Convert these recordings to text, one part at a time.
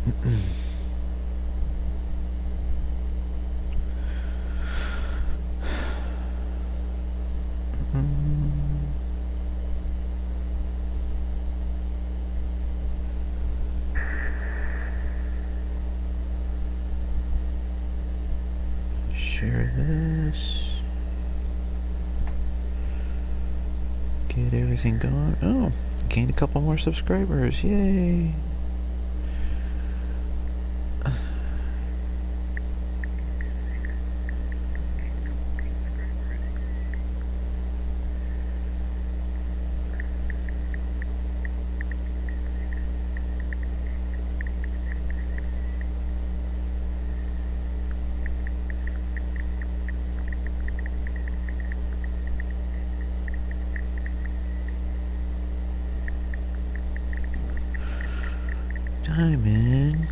Share this. Get everything going. Oh, gained a couple more subscribers. Yay! Diamond.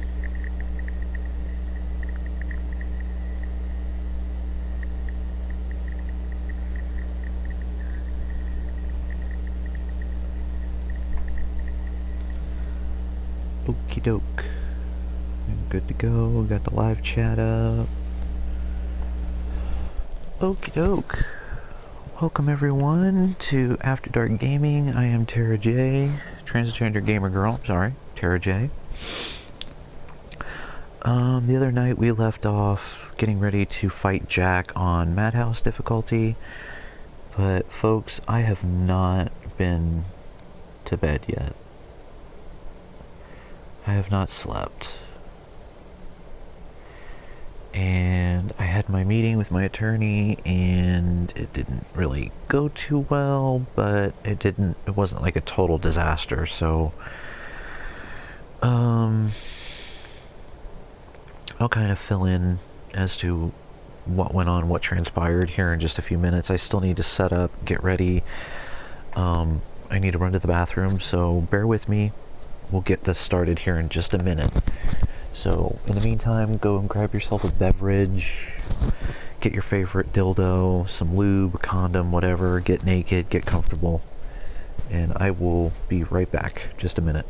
Okie doke. Good to go. Got the live chat up. Okie doke. Welcome everyone to After Dark Gaming. I am Tara J. Transgender gamer girl. Sorry, Tara J. The other night we left off getting ready to fight Jack on Madhouse difficulty. But folks, I have not been to bed yet. I have not slept. And I had my meeting with my attorney and it didn't really go too well, but it wasn't like a total disaster, so I'll kind of fill in as to what went on, what transpired here in just a few minutes. I still need to set up, get ready. I need to run to the bathroom, so bear with me. We'll get this started here in just a minute. So, in the meantime, go and grab yourself a beverage, get your favorite dildo, some lube, a condom, whatever, get naked, get comfortable, and I will be right back. Just a minute.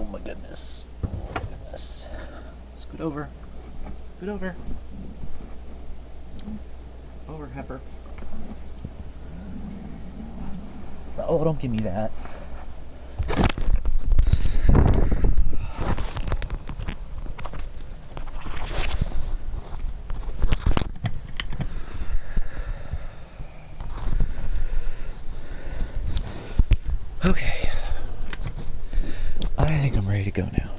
Oh my goodness. Oh my goodness. Scoot over. Scoot over. Over, heifer. Oh, don't give me that. Okay. I think I'm ready to go now.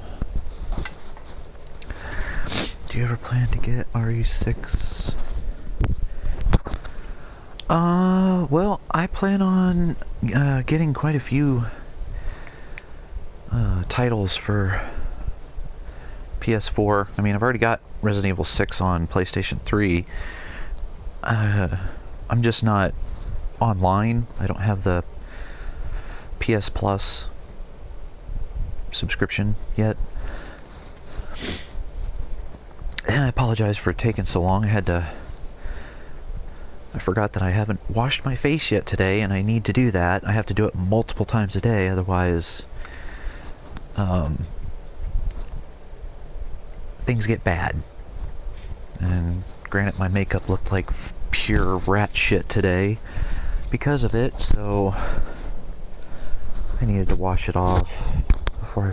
Do you ever plan to get RE6? Well, I plan on getting quite a few titles for PS4. I mean, I've already got Resident Evil 6 on PlayStation 3. I'm just not online. I don't have the PS Plus subscription yet. And I apologize for taking so long. I forgot that I haven't washed my face yet today, and I need to do that. I have to do it multiple times a day, otherwise things get bad. And granted, my makeup looked like pure rat shit today because of it, so I needed to wash it off before I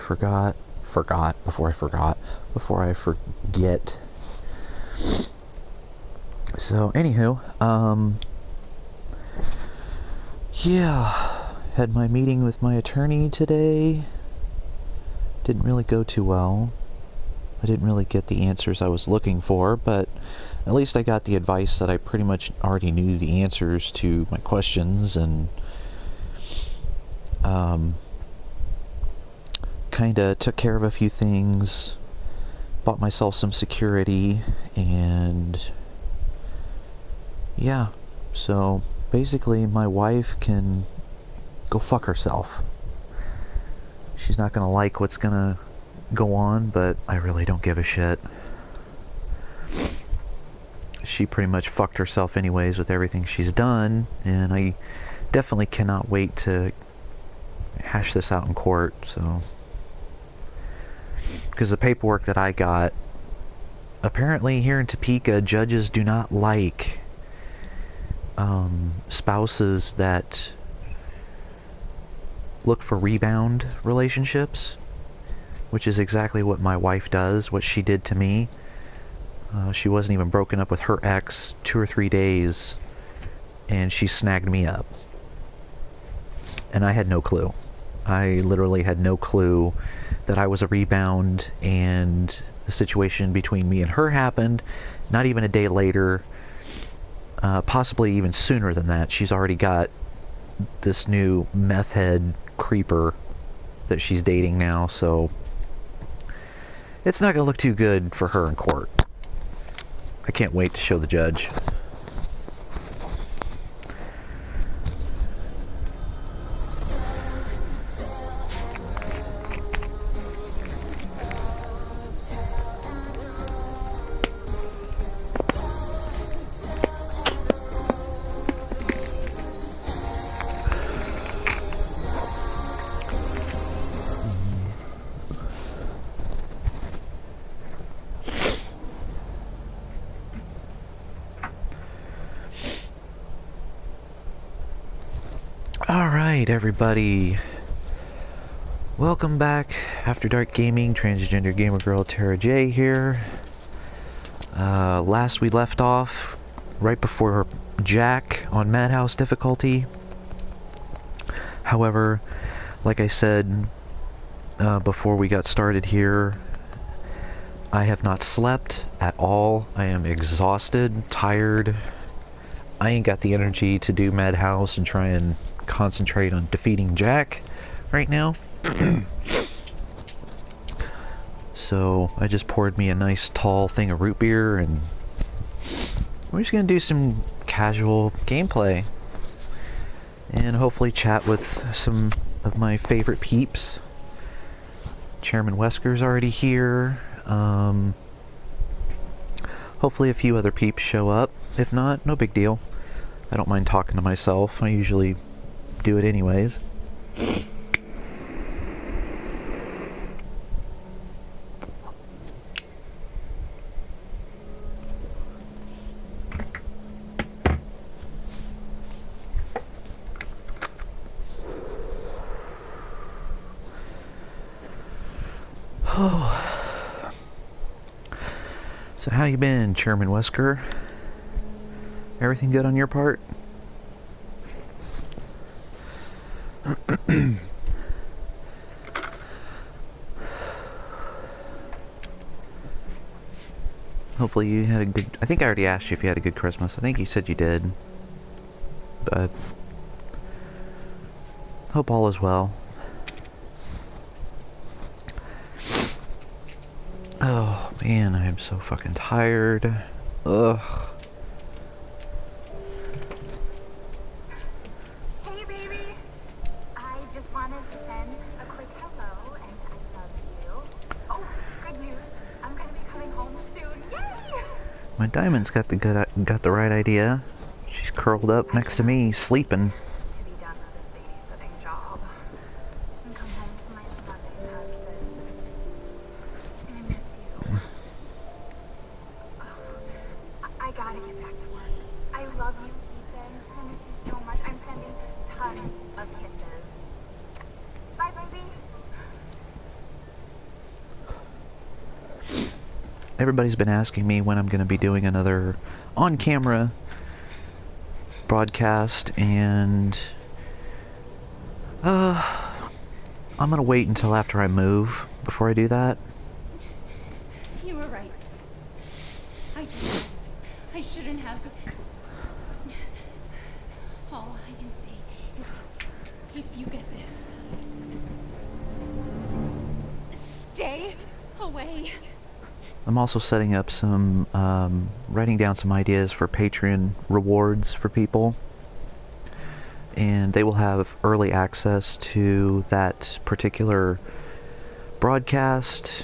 forget. So, anywho, yeah, had my meeting with my attorney today. Didn't really go too well. I didn't really get the answers I was looking for, but at least I got the advice that I pretty much already knew the answers to my questions, and kinda took care of a few things, bought myself some security, and yeah, so basically my wife can go fuck herself. She's not gonna like what's gonna go on, but I really don't give a shit. She pretty much fucked herself anyways with everything she's done, and I definitely cannot wait to hash this out in court, so... Because the paperwork that I got, apparently here in Topeka, judges do not like spouses that look for rebound relationships, which is exactly what my wife does, what she did to me. She wasn't even broken up with her ex 2 or 3 days, and she snagged me up. And I had no clue. I literally had no clue that I was a rebound, and the situation between me and her happened not even a day later, possibly even sooner than that. She's already got this new meth head creeper that she's dating now, so it's not going to look too good for her in court. I can't wait to show the judge. Alright, everybody. Welcome back. After Dark Gaming, Transgender Gamer Girl Tara J here. Last we left off, right before Jack on Madhouse difficulty. However, like I said before we got started here, I have not slept at all. I am exhausted, tired. I ain't got the energy to do Madhouse and try and concentrate on defeating Jack right now. So I just poured me a nice tall thing of root beer, and we're just gonna do some casual gameplay and hopefully chat with some of my favorite peeps. Chairman Wesker's already here. Hopefully a few other peeps show up. If not, no big deal. I don't mind talking to myself. I usually do it anyways. So how you been, Chairman Wesker? Everything good on your part? Hopefully you had a good... I think I already asked you if you had a good Christmas. I think you said you did. But... hope all is well. Oh, man, I am so fucking tired. Ugh. Hey, baby. I just wanted to send a quick hello, and I love you. Oh, good news. I'm gonna be coming home soon. Yay! My Diamond's got the right idea. She's curled up next to me, sleeping. To be done with this babysitting job and come home to my loving husband. I miss you. Oh, I gotta get back to work. I love you, Ethan. I miss you so much. I'm sending tons of kisses. Bye, baby. Everybody's been asking me when I'm going to be doing another on-camera broadcast, and I'm going to wait until after I move before I do that. You were right. I did. I shouldn't have. All I can say is, if you get this, stay away. I'm also setting up some, writing down some ideas for Patreon rewards for people. And they will have early access to that particular broadcast.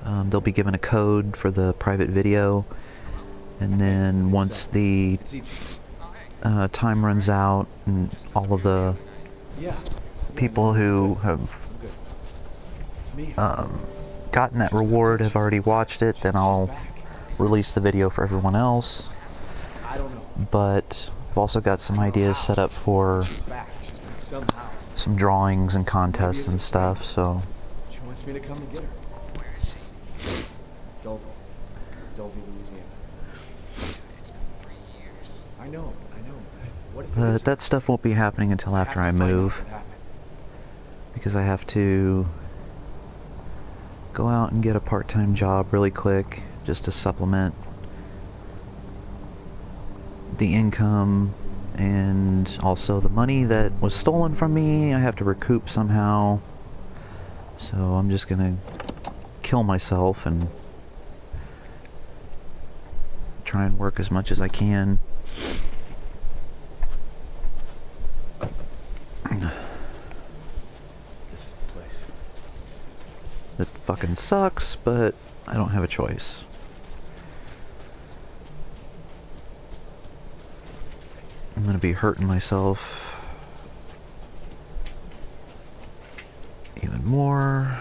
They'll be given a code for the private video. And then once the time runs out and all of the people who have gotten that reward have already watched it, then I'll release the video for everyone else. But I've also got some ideas set up for some drawings and contests and stuff, so... She wants me to come to get her. Dulvey, Louisiana. I know. But that stuff won't be happening until after I move, because I have to go out and get a part-time job really quick just to supplement the income, and also the money that was stolen from me I have to recoup somehow. So I'm just gonna kill myself and try and work as much as I can. This is the place. It fucking sucks, but I don't have a choice. I'm gonna be hurting myself even more.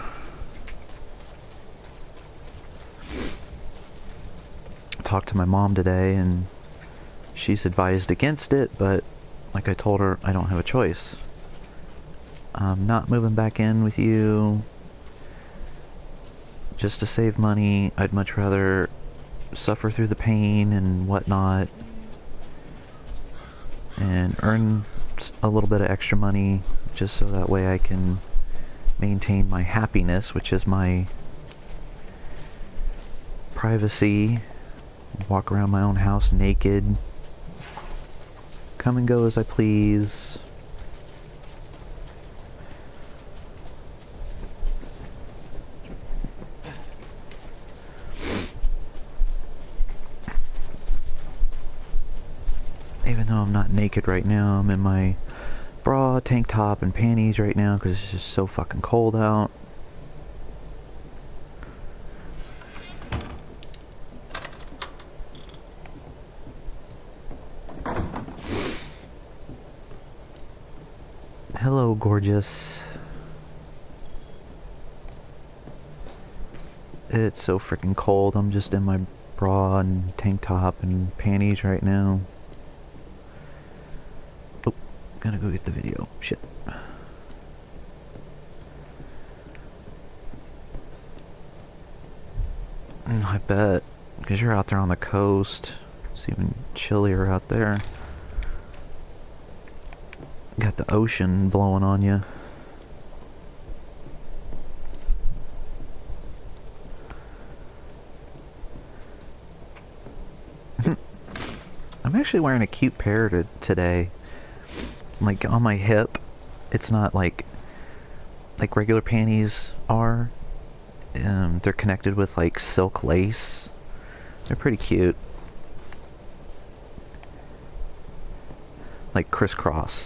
I talked to my mom today, and she's advised against it, but like I told her, I don't have a choice. I'm not moving back in with you just to save money. I'd much rather suffer through the pain and whatnot and earn a little bit of extra money just so that way I can maintain my happiness, which is my privacy. Walk around my own house naked, come and go as I please. Even though I'm not naked right now, I'm in my bra, tank top, and panties right now because it's just so fucking cold out. Hello, gorgeous. It's so freaking cold. I'm just in my bra and tank top and panties right now. Oh, gotta go get the video. Shit. I bet Because you're out there on the coast. It's even chillier out there. Got the ocean blowing on you. I'm actually wearing a cute pair today. Like on my hip, it's not like regular panties are. They're connected with like silk lace. They're pretty cute. Like crisscross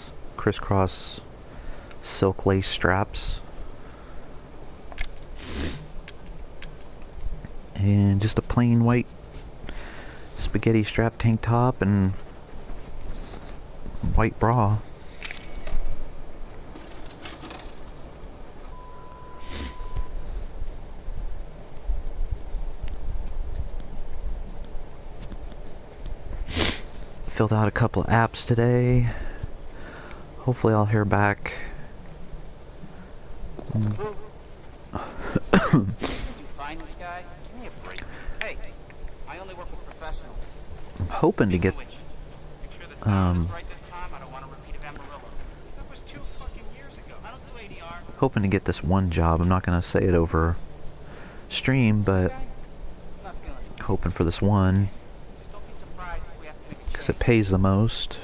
silk lace straps. And just a plain white spaghetti strap tank top and white bra. Filled out a couple of apps today. Hopefully I'll hear back. Did you find this guy? Give me a break. Hey, I only work with professionals. I'm hoping to get hoping to get this one job. I'm not gonna say it over stream, but hoping for this one because it pays the most.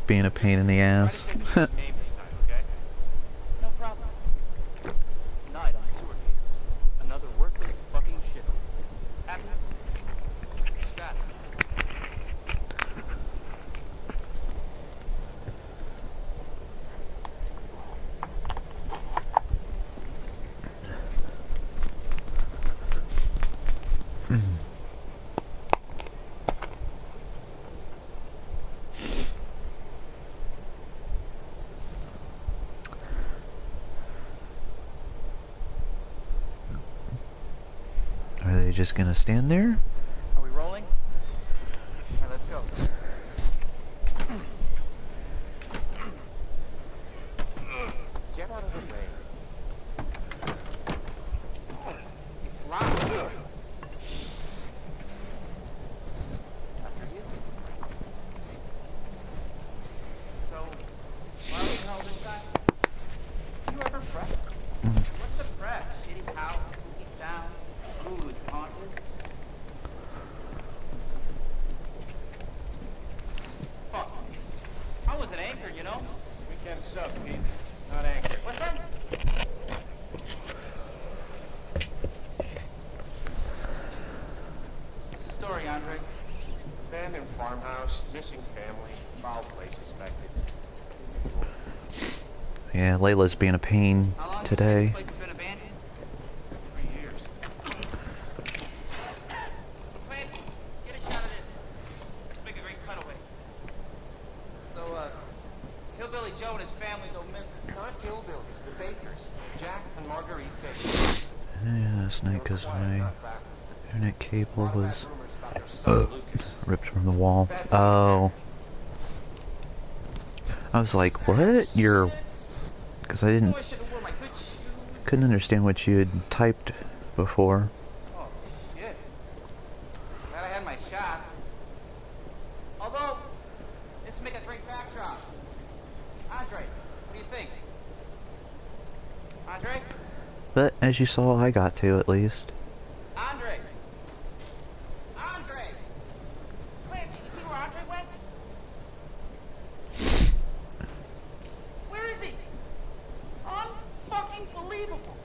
Being a pain in the ass. Are they just gonna stand there? Are we rolling? Alright, let's go. Get out of the way. It's locked. After you. So, why are we held this time? Do you ever prep? What's the prep? Shitty house, spooky sound, food, haunted? Fuck. I was an anchor, you know? Weekend sub, Pete. Not anchor. What's that? What's the story, Andre? Abandoned farmhouse, missing family, foul play suspected. Yeah, Layla's being a pain How long today. has this place been abandoned? 3 years. Clancy, get a shot of this. Let's make a great cutaway. So, Hillbilly Joe and his family go missing. Not hillbillies, the Bakers. Jack and Marguerite Baker. Yeah, last night because my internet cable was ripped from the wall. Oh. I was like, what? You're... Because I didn't... Oh, I should have worn my good shoes. Couldn't understand what you had typed before. Oh, shit. Glad I had my shots. Although, this would make a great backdrop. Andre, what do you think? Andre? But, as you saw, I got to, at least. Andre! Andre! Clancy, you see where Andre went? Where is he? Unfucking believable.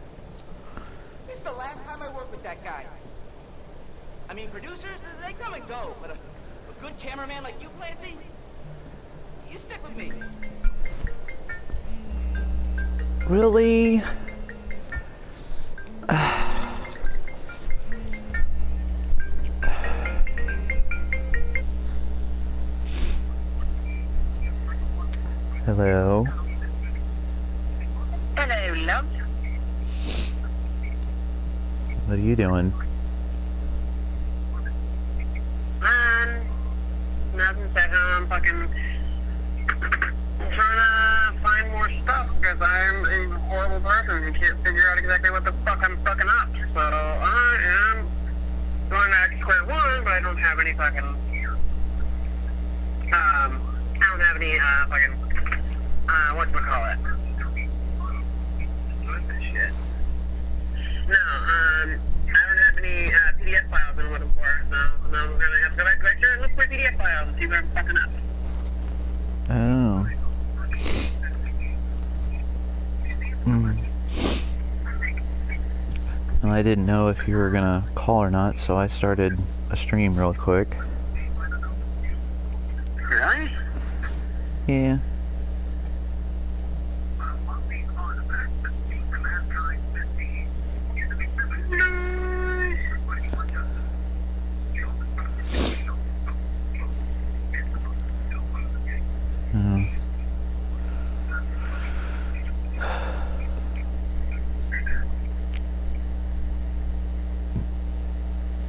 This is the last time I work with that guy. I mean, producers, they come and go, but a good cameraman like you, Clancy, you stick with me. Really? Hello? Hello, love. What are you doing? Nothing, sitting home, fucking trying to find more stuff. Because I'm a horrible person who can't figure out exactly what the fuck I'm fucking up. So I am going back to square one, but I don't have any fucking, I don't have any, fucking, whatchamacallit. What's this shit? No, I don't have any, PDF files I'm looking for, so I'm gonna have to go back here and look for PDF files and see where I'm fucking up. Oh. Well, I didn't know if you were gonna call or not, so I started a stream real quick. Really? Yeah. Hmm.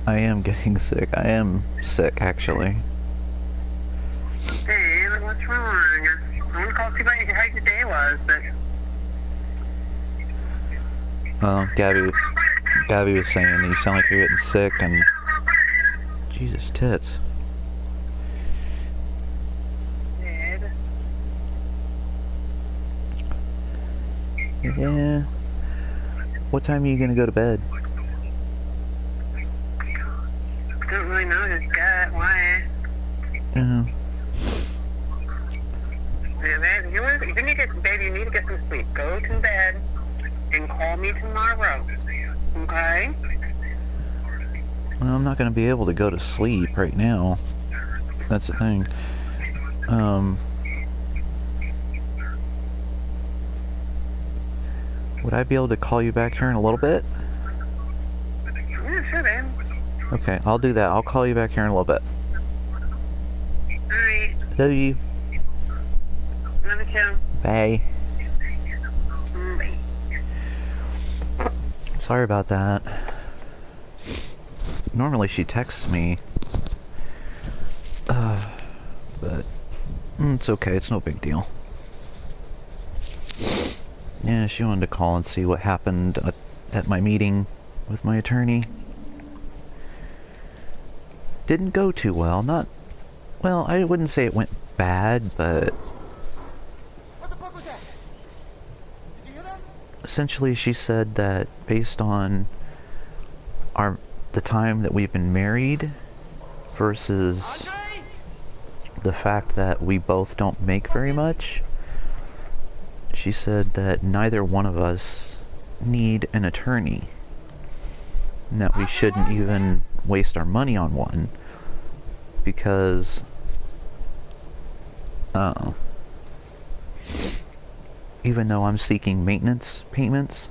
I am getting sick. I am sick, actually. Hey, what's wrong? I want to call to see how your day was, but... Well, Gabby was saying that you sound like you're getting sick, and... Jesus, tits. Did? Yeah. What time are you gonna go to bed? Don't really know just yet. Why? Yeah. Yeah, babe, you need to, baby, you need to get some sleep. Go to bed and call me tomorrow. Okay? Well, I'm not gonna be able to go to sleep right now. That's the thing. Would I be able to call you back here in a little bit? Yeah, sure, babe. Okay, I'll do that. I'll call you back here in a little bit. Alright. Love you. Love you too. Bye. Bye. Sorry about that. Normally she texts me. But it's okay. It's no big deal. Yeah, she wanted to call and see what happened at my meeting with my attorney. Didn't go too well. Well, I wouldn't say it went bad, but... What the fuck was that? Did you hear that? Essentially, she said that based on the time that we've been married versus the fact that we both don't make very much, she said that neither one of us need an attorney, and that we shouldn't even waste our money on one, because even though I'm seeking maintenance payments,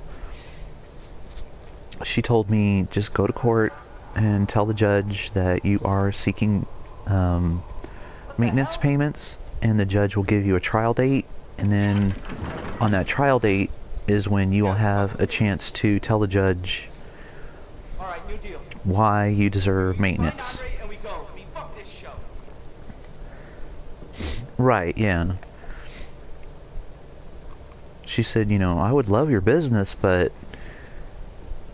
she told me just go to court and tell the judge that you are seeking maintenance payments, and the judge will give you a trial date, and then on that trial date is when you will have a chance to tell the judge why you deserve maintenance. Right, yeah. She said, you know, I would love your business, but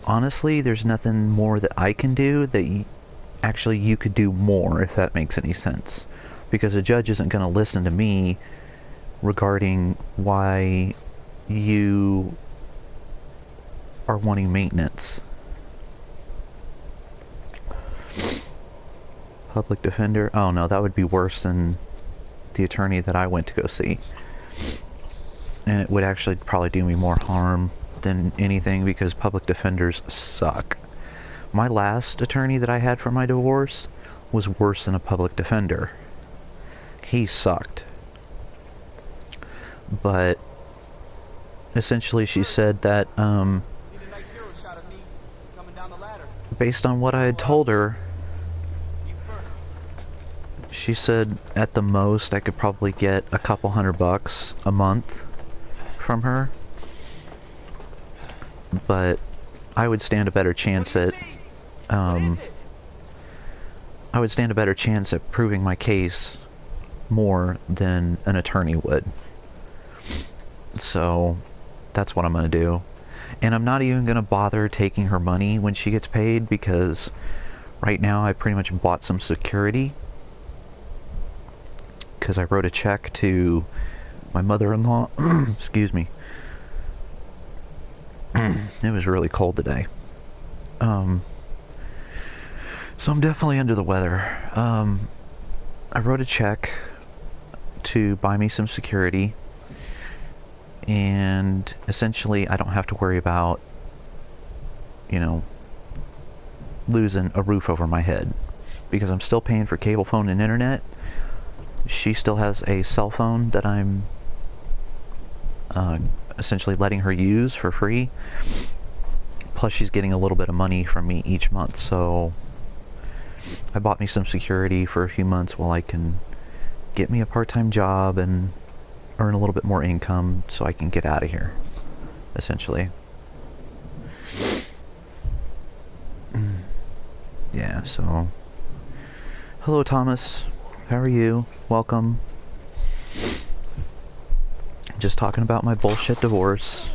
honestly, there's nothing more that I can do that actually you could do more, if that makes any sense. Because a judge isn't going to listen to me regarding why you are wanting maintenance. Public defender? Oh no, that would be worse than the attorney that I went to go see. And it would actually probably do me more harm than anything, because public defenders suck. My last attorney that I had for my divorce was worse than a public defender. He sucked. But essentially she said that based on what I had told her, she said at the most I could probably get a couple $100 a month from her, but I would stand a better chance at proving my case more than an attorney would. So that's what I'm going to do. And I'm not even going to bother taking her money when she gets paid, because right now I pretty much bought some security. Because I wrote a check to my mother-in-law. Excuse me. It was really cold today. So I'm definitely under the weather. I wrote a check to buy me some security. And essentially I don't have to worry about, you know, losing a roof over my head. Because I'm still paying for cable phone and internet. She still has a cell phone that I'm essentially letting her use for free. Plus she's getting a little bit of money from me each month. So I bought me some security for a few months while I can get me a part-time job and earn a little bit more income so I can get out of here, essentially. Yeah, so... Hello, Thomas. How are you? Welcome. Just talking about my bullshit divorce.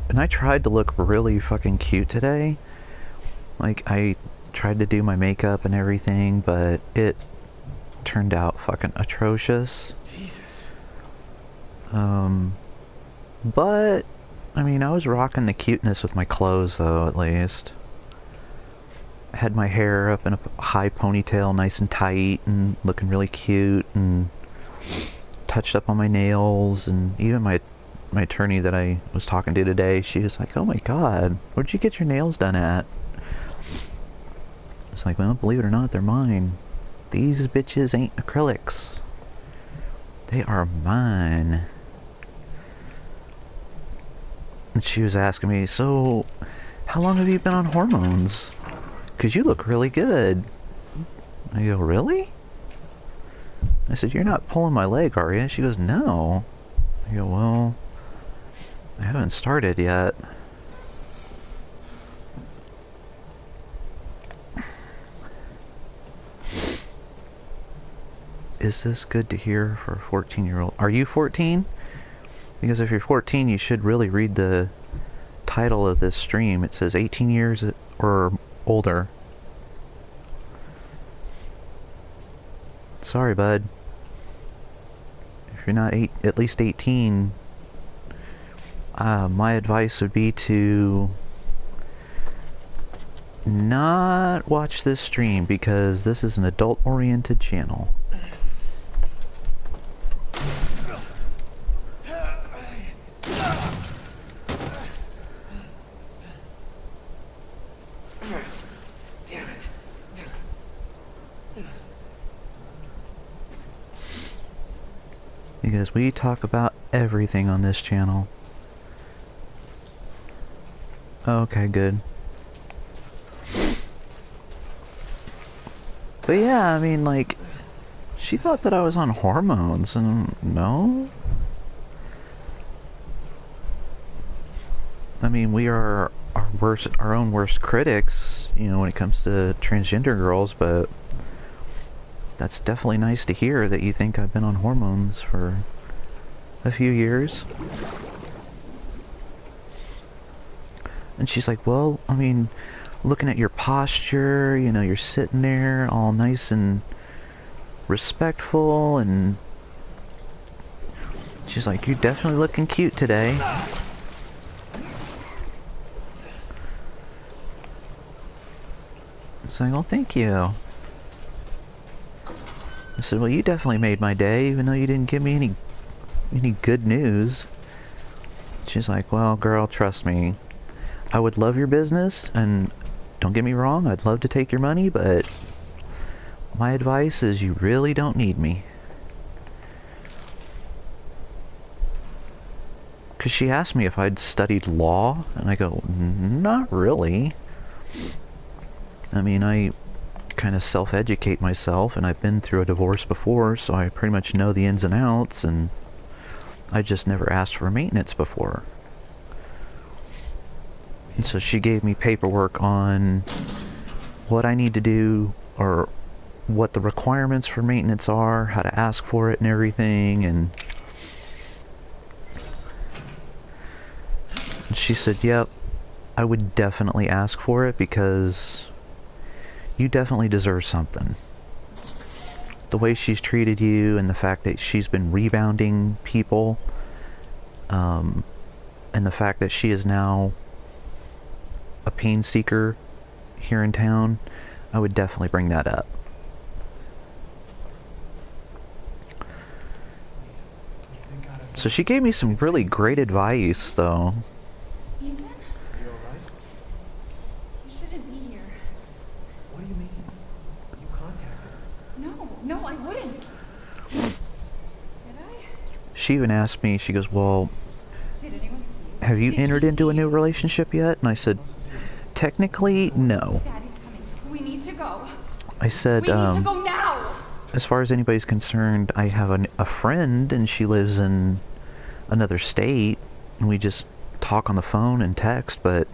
And I tried to look really fucking cute today. Like, I tried to do my makeup and everything, but it turned out fucking atrocious. Jesus. But, I mean, I was rocking the cuteness with my clothes, though, at least. I had my hair up in a high ponytail, nice and tight, and looking really cute, and touched up on my nails, and even my attorney that I was talking to today, she was like, oh my god, where'd you get your nails done at? It's like, well, believe it or not, they're mine. These bitches ain't acrylics. They are mine. And she was asking me, so, how long have you been on hormones? Because you look really good. I go, really? I said, you're not pulling my leg, are you? She goes, no. I go, well, I haven't started yet. Is this good to hear for a 14-year-old? Are you 14? Because if you're 14, you should really read the title of this stream. It says 18 years or older. Sorry, bud. If you're not at least 18, my advice would be to not watch this stream, because this is an adult-oriented channel. Because we talk about everything on this channel. Okay, good. But yeah, I mean, like, she thought that I was on hormones, and no. I mean, we are our own worst critics, you know, when it comes to transgender girls, but that's definitely nice to hear that you think I've been on hormones for a few years. And she's like, well, I mean, looking at your posture, you know, you're sitting there all nice and respectful, and she's like, you're definitely looking cute today. It's like, well, thank you. I said, well, you definitely made my day, even though you didn't give me any good news. She's like, well, girl, trust me. I would love your business, and don't get me wrong, I'd love to take your money, but my advice is you really don't need me. Because she asked me if I'd studied law, and I go, not really. I mean, I kind of self-educate myself, and I've been through a divorce before, so I pretty much know the ins and outs, and I just never asked for maintenance before. And so she gave me paperwork on what I need to do, or what the requirements for maintenance are, how to ask for it and everything, and she said, yep, I would definitely ask for it because you definitely deserve something. The way she's treated you and the fact that she's been rebounding people, and the fact that she is now a pain seeker here in town, I would definitely bring that up. So she gave me some really great advice, though. Ethan? You alright? You shouldn't be here. What do you mean? You contacted her. No, I wouldn't. Did I? She even asked me, she goes, well, Did anyone see you? have you Did entered he into a see new you? relationship yet? And I said, technically, no. Daddy's coming. We need to go. I said, We need to go now! as far as anybody's concerned, I have a friend, and she lives in another state, and we just talk on the phone and text, but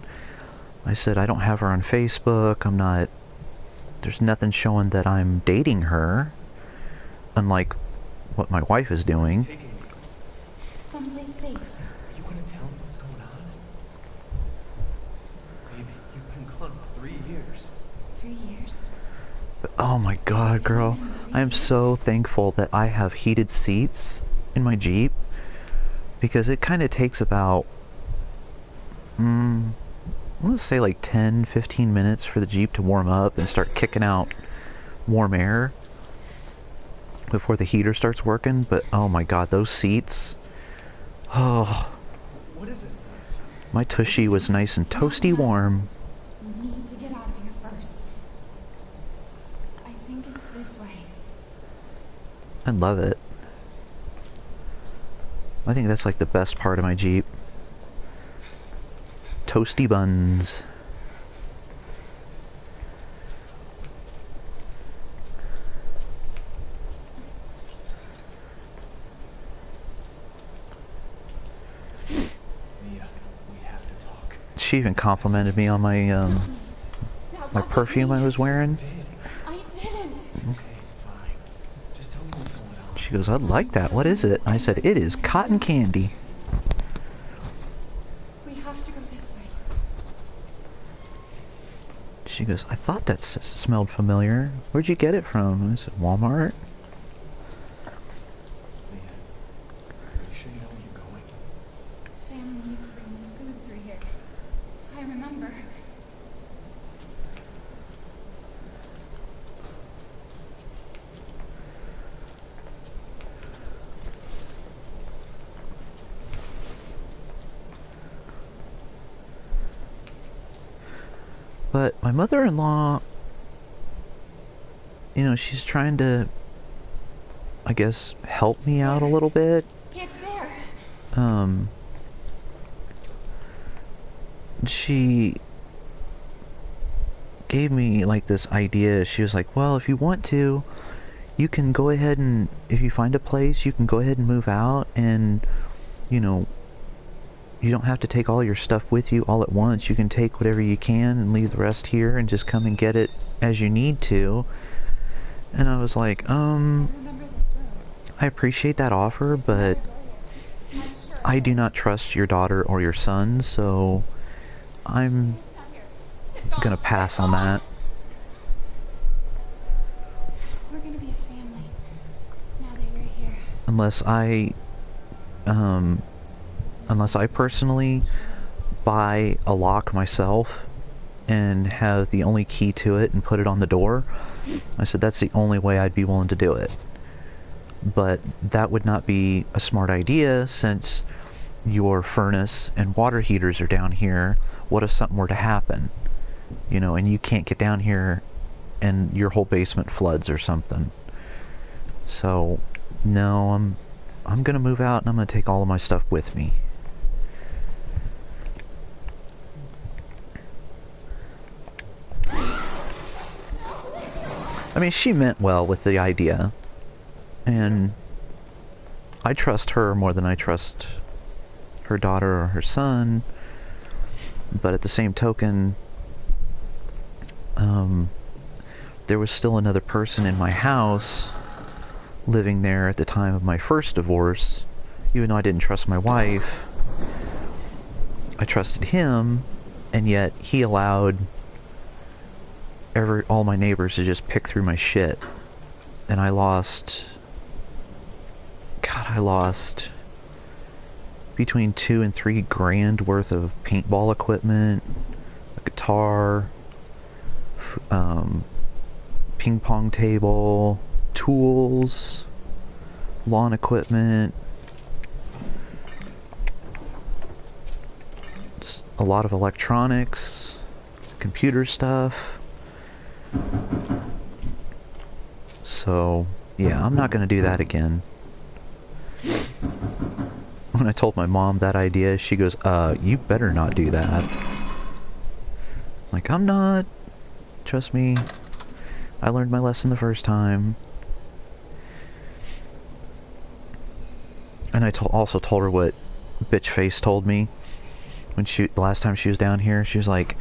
I said, I don't have her on Facebook, I'm not, there's nothing showing that I'm dating her, unlike what my wife is doing. Taking me. Someplace safe. Are you gonna tell me what's going on? Baby, you've been gone for 3 years. 3 years. But, oh my god, girl, I am so thankful that I have heated seats in my Jeep, because it kind of takes about, I'm gonna say like 10-15 minutes for the Jeep to warm up and start kicking out warm air before the heater starts working. But oh my god, those seats, oh, What is this place? my tushy was nice and toasty warm. We need to get out of here first. I think it's this way. I love it. I think that's like the best part of my Jeep. Toasty buns. Mia, we have to talk. She even complimented me on my That my wasn't perfume me. I was wearing. I didn't. Okay, fine. Just tell me what's going on. She goes, I like that. What is it? I said, it is cotton candy. We have to go this way. She goes, I thought that smelled familiar. Where'd you get it from? I said, Walmart. Mia, are you sure you know where you're going? Family used to bring me food through here. I remember. But my mother-in-law, you know, she's trying to, I guess, help me out a little bit. It's there. She gave me like this idea. She was like, well, if you want to, you can go ahead and, if you find a place, you can go ahead and move out, and, you know, you don't have to take all your stuff with you all at once. You can take whatever you can and leave the rest here and just come and get it as you need to. And I was like, I remember this road. I appreciate that offer, but I'm sure. I do not trust your daughter or your son, so I'm It's not here. It's gone. gonna pass on that. We're gonna be a family. Now that you're here. Unless I personally buy a lock myself and have the only key to it and put it on the door, I said that's the only way I'd be willing to do it. But that would not be a smart idea, since your furnace and water heaters are down here. What if something were to happen? You know, and you can't get down here and your whole basement floods or something. So, no, I'm gonna move out and I'm gonna take all of my stuff with me. I mean, she meant well with the idea, and I trust her more than I trust her daughter or her son, But at the same token, there was still another person in my house living there at the time of my first divorce. Even though I didn't trust my wife, I trusted him, and yet he allowed all my neighbors to just pick through my shit. And I lost between $2,000 and $3,000 worth of paintball equipment, a guitar, ping pong table, tools, lawn equipment, a lot of electronics, computer stuff. So, yeah, I'm not gonna do that again. When I told my mom that idea, she goes, you better not do that. Like, I'm not. Trust me. I learned my lesson the first time. And I also told her what bitch face told me when the last time she was down here. She was like,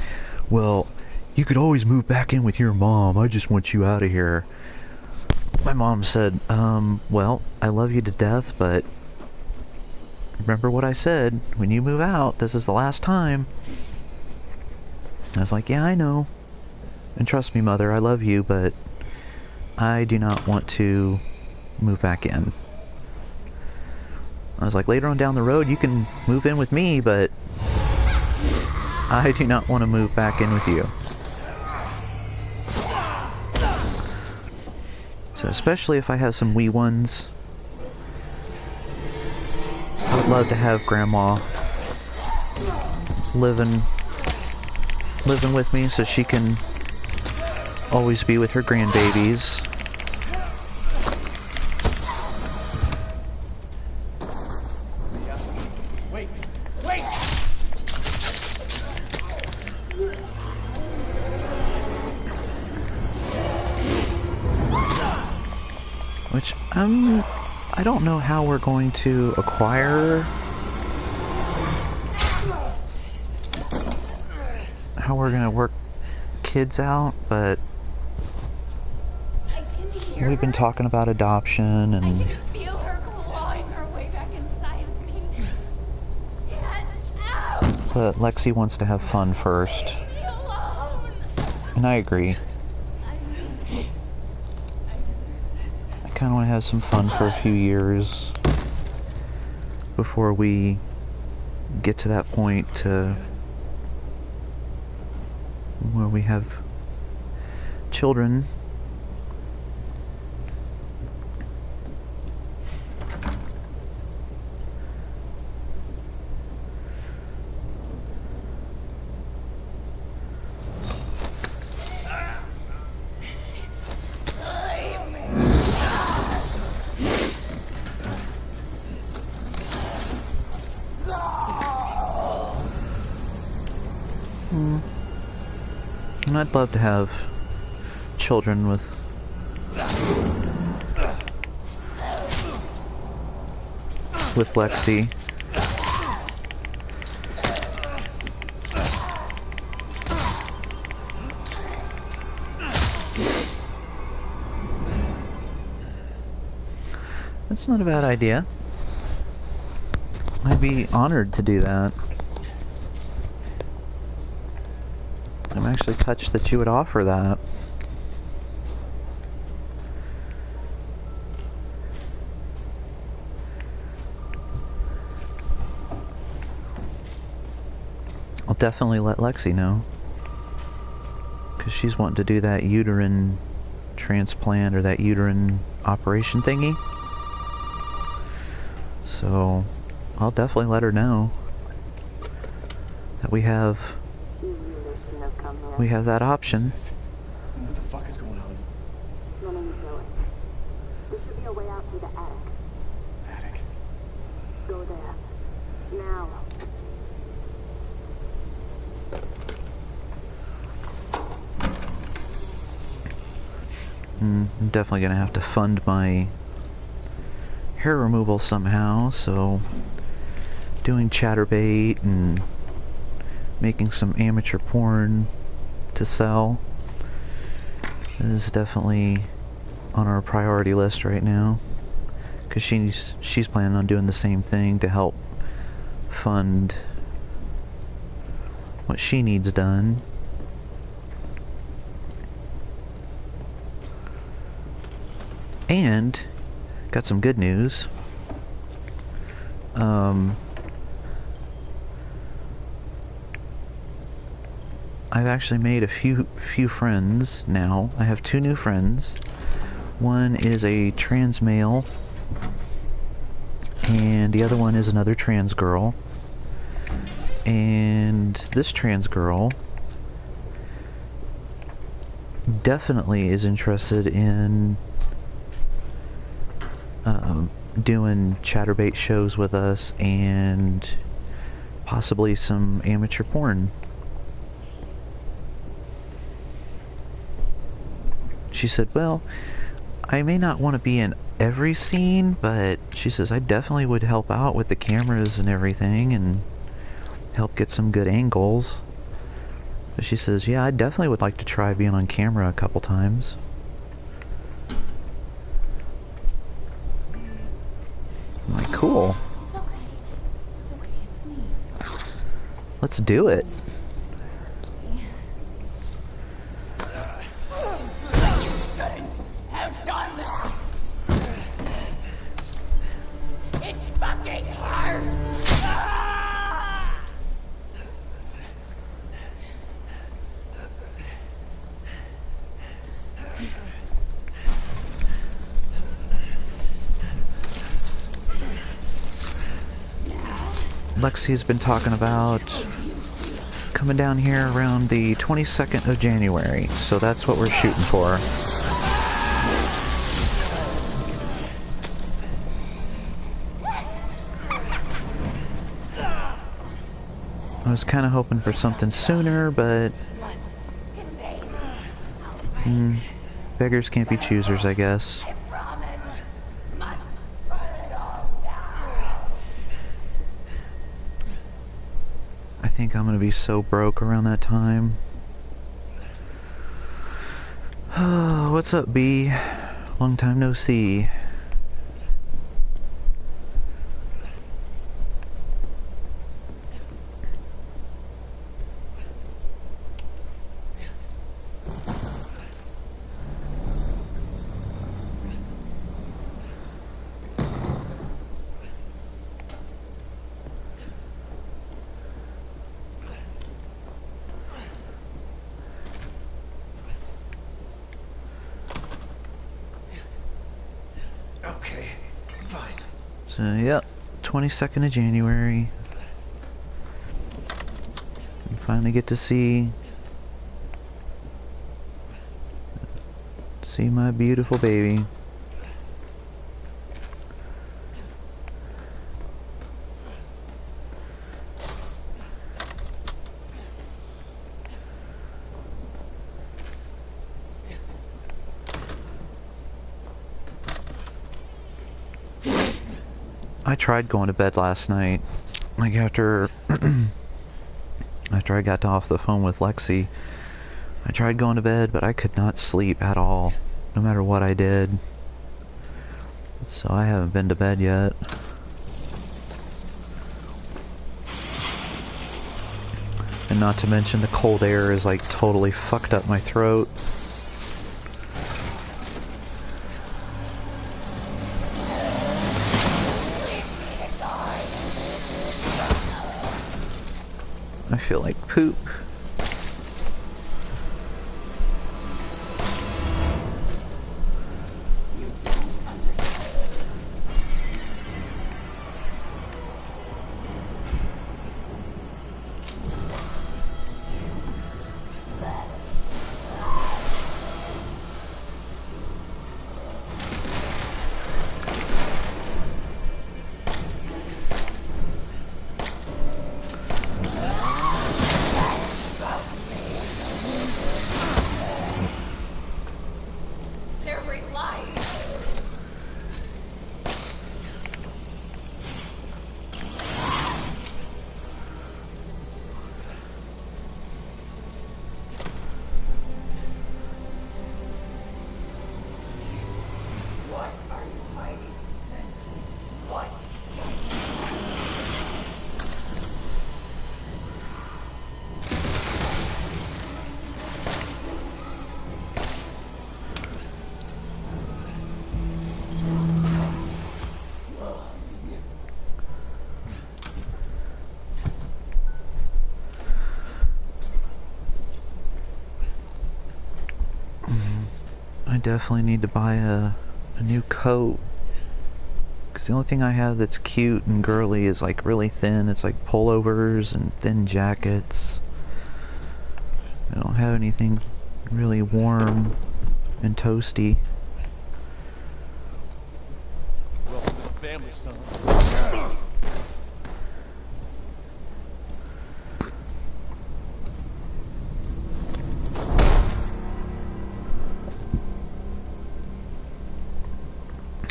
well, you could always move back in with your mom. I just want you out of here. My mom said, well, I love you to death, but remember what I said. When you move out, this is the last time. I was like, yeah, I know. And trust me, Mother, I love you, but I do not want to move back in. I was like, later on down the road, you can move in with me, but I do not want to move back in with you. So especially if I have some wee ones, I would love to have Grandma living with me so she can always be with her grandbabies. Wait! Which, I don't know how we're going to acquire... how we're gonna work kids out, but we've been talking about adoption, and I can feel her clawing her way back inside of me. Get out! but Lexi wants to have fun first, Leave me alone! and I agree. I deserve this. I kind of want to have some fun for a few years before we get to that point to where we have children. And I'd love to have children with Lexi. That's not a bad idea. I'd be honored to do that. I'm actually touched that you would offer that. I'll definitely let Lexi know, because she's wanting to do that uterine transplant or that uterine operation thingy. So I'll definitely let her know that we have that option. What the fuck is going on? My name is Zoe. There should be a way out through the attic. Attic. Go there. Now. I'm definitely gonna have to fund my hair removal somehow, so doing chatterbait and making some amateur porn to sell. It is definitely on our priority list right now, because she's planning on doing the same thing to help fund what she needs done. And got some good news. I've actually made a few friends now. I have 2 new friends. One is a trans male, and the other one is another trans girl. And this trans girl definitely is interested in doing chatterbait shows with us and possibly some amateur porn. She said, well, I may not want to be in every scene, but she says I definitely would help out with the cameras and everything and help get some good angles. But she says, yeah, I definitely would like to try being on camera a couple times. I'm like, cool. It's okay. It's okay. It's me. Let's do it. Lexi's been talking about coming down here around the 22nd of January, so that's what we're shooting for. I was kind of hoping for something sooner, but beggars can't be choosers, I guess. I think I'm gonna be so broke around that time. What's up, B? Long time no see. Okay, fine. So, yep, 22nd of January. We finally get to see my beautiful baby. I tried going to bed last night, like after I got off the phone with Lexi. I tried going to bed, but I could not sleep at all, no matter what I did. So I haven't been to bed yet. And not to mention the cold air is like totally fucked up my throat. I feel like poop. I definitely need to buy a new coat. Because the only thing I have that's cute and girly is like really thin. It's like pullovers and thin jackets. I don't have anything really warm and toasty. Welcome to the family, son.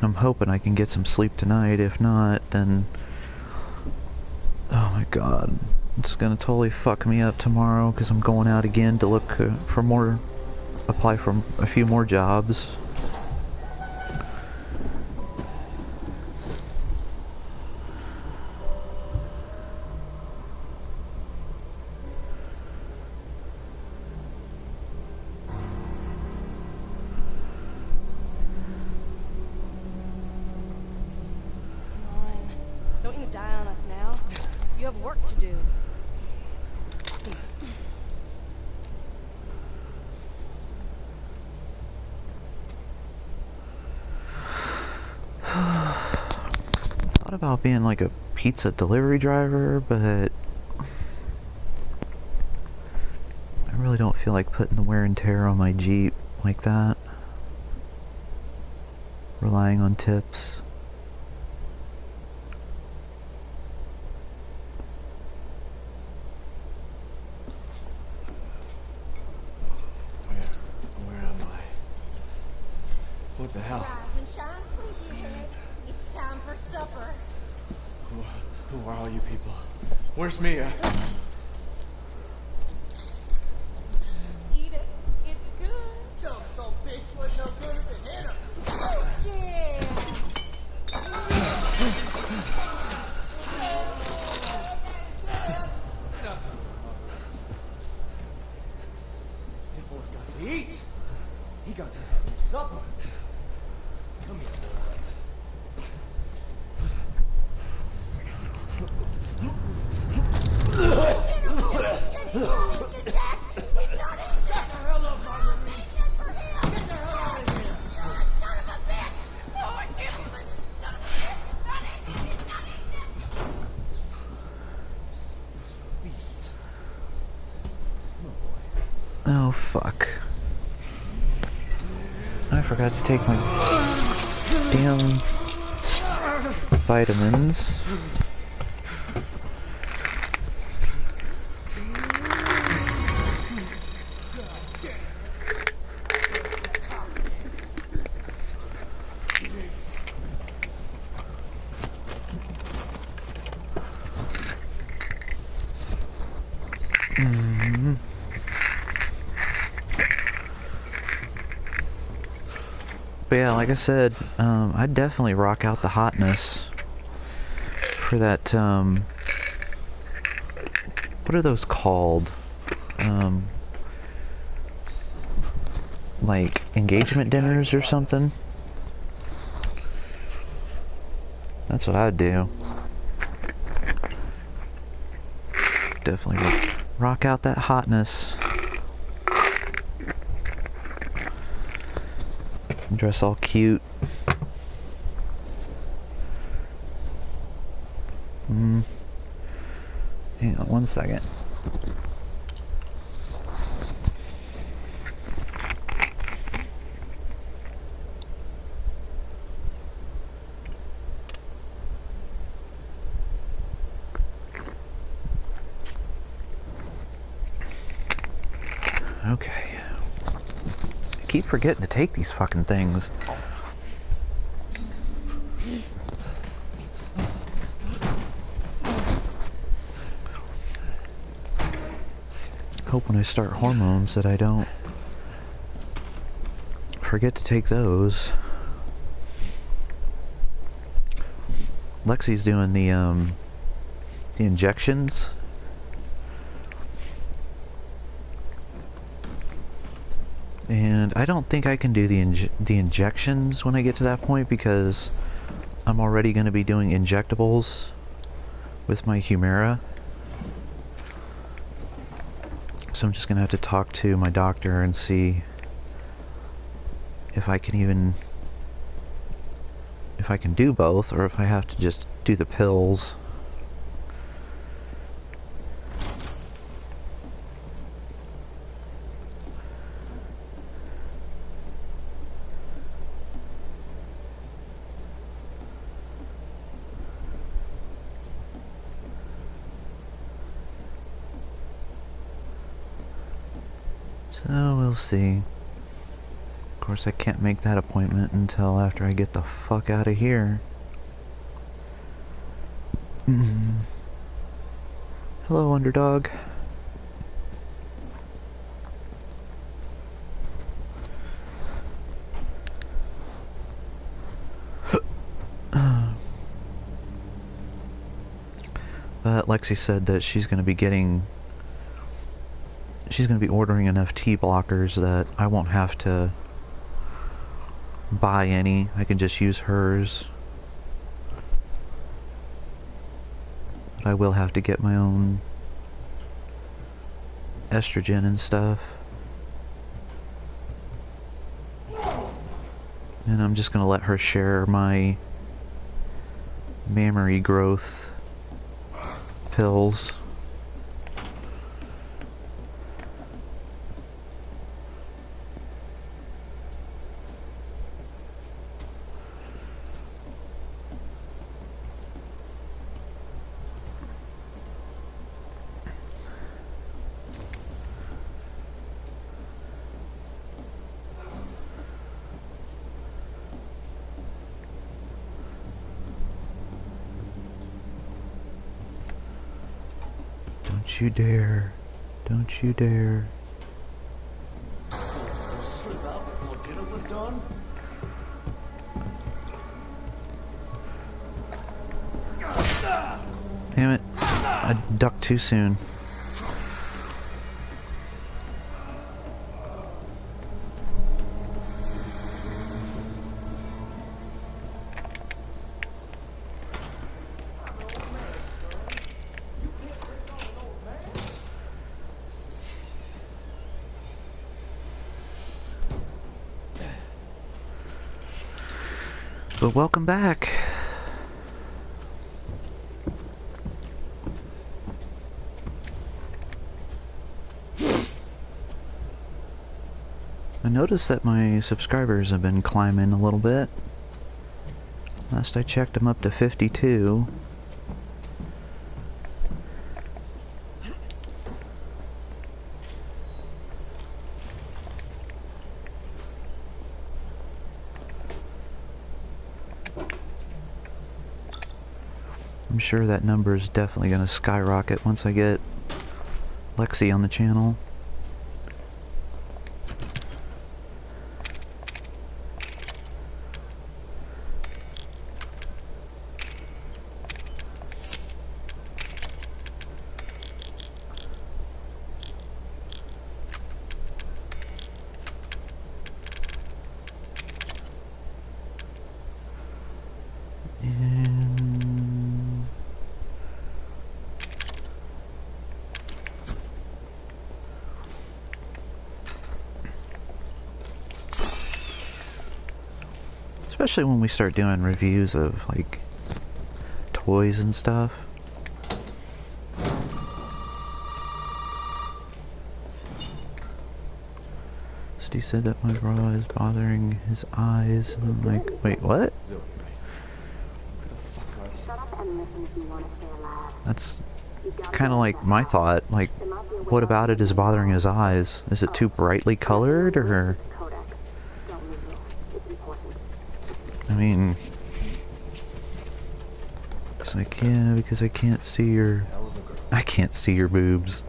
I'm hoping I can get some sleep tonight. If not, then... oh my god. It's gonna totally fuck me up tomorrow because I'm going out again to look for more... apply for a few more jobs. Don't you die on us now. You have work to do. Thought about being like a pizza delivery driver, but I really don't feel like putting the wear and tear on my Jeep like that. Relying on tips. Where am I? What the hell? Rise and shine, sleepyhead. It's time for supper. Who are all you people? Where's Mia? Eat it. It's good. Dumb some bitch wasn't no good if it hit him. Yes. That boy's got to eat. He got to have his supper. Come here, boy. Oh fuck. I forgot to take my damn vitamins. But yeah, like I said, I'd definitely rock out the hotness for that, what are those called? Like engagement dinners or something? That's what I'd do. Definitely rock out that hotness. Dress all cute. Hang on 1 second. Okay. I keep forgetting to take these fucking things. Hope when I start hormones that I don't forget to take those. Lexi's doing the injections. And I don't think I can do the injections when I get to that point because I'm already going to be doing injectables with my Humira. So I'm just going to have to talk to my doctor and see if I can do both, or if I have to just do the pills. So we'll see. Of course, I can't make that appointment until after I get the fuck out of here. Hello, underdog. But Lexi said that she's going to be ordering enough T blockers that I won't have to buy any. I can just use hers. But I will have to get my own estrogen and stuff. And I'm just gonna let her share my mammary growth pills. Don't you dare. Don't you dare. Just slip out before dinner was done? Damn it. I ducked too soon. But welcome back. I noticed that my subscribers have been climbing a little bit. Last I checked, I'm up to 52. I'm sure that number is definitely going to skyrocket once I get Lexi on the channel. Especially when we start doing reviews of, like, toys and stuff. Steve said that my bra is bothering his eyes, and I'm like, wait, what? That's kind of like my thought, like, what about it is bothering his eyes? Is it too brightly colored, or... I mean, it's like, yeah, because I can't see your boobs.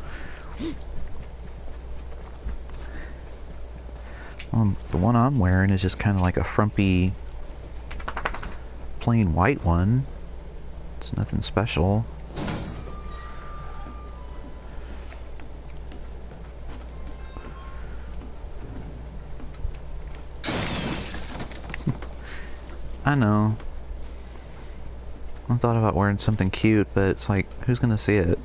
The one I'm wearing is just kind of like a frumpy, plain white one. It's nothing special. I know. I thought about wearing something cute, but it's like, who's gonna see it?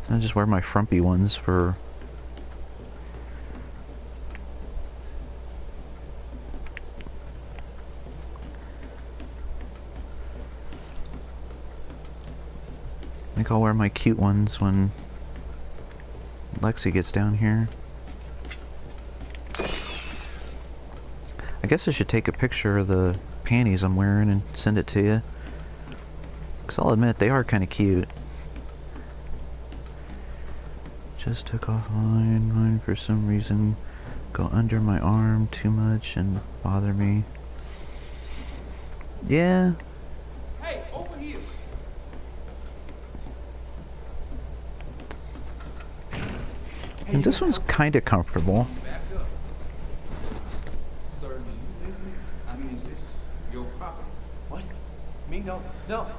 I just wear my frumpy ones for my cute ones when Lexi gets down here. I guess I should take a picture of the panties I'm wearing and send it to you. Because I'll admit, they are kind of cute. Just took off mine for some reason. Go under my arm too much and bother me. Yeah. Hey, over here. And this one's kind of comfortable. Back up. Sir, do you live here? I mean, is this your property? What? Me? No. No. All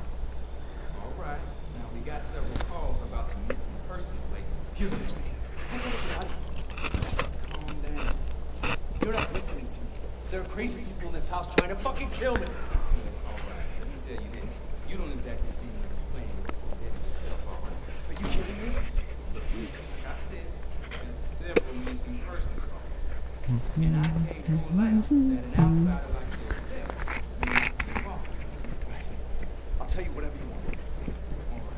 right. Now, we got several calls about some missing persons lately. You understand? I gotta get out of here. Calm down. You're not listening to me. There are crazy people in this house trying to fucking kill me. All right. Let me tell you this. You don't exactly seem like you're playing with your destiny yourself, all right? Are you kidding me? Look, like I said, there's several missing persons calls. And I can't rule out that an outsider like yourself may not be involved. Right. I'll tell you whatever you want. All right.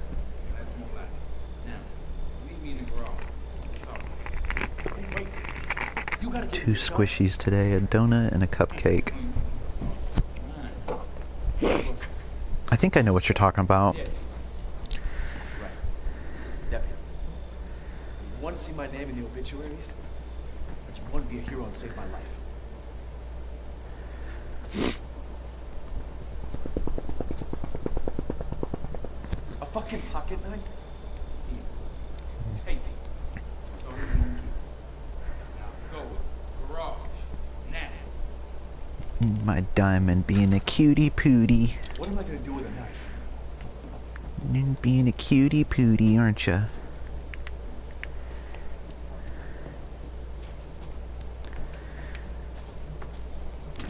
That's more like it. Now, meet me in the garage. Talk. Oh, wait. You gotta get Two squishies today, a donut and a cupcake. I think I know what you're talking about. Right. Deputy. You want to see my name in the obituaries? Or do you want to be a hero and save my life? A fucking pocket knife? Here. Take it. That's all we're gonna get. Now go. Garage. Now. My diamond being a cutie pootie. What am I gonna do with a knife? Being a cutie pootie, aren't ya?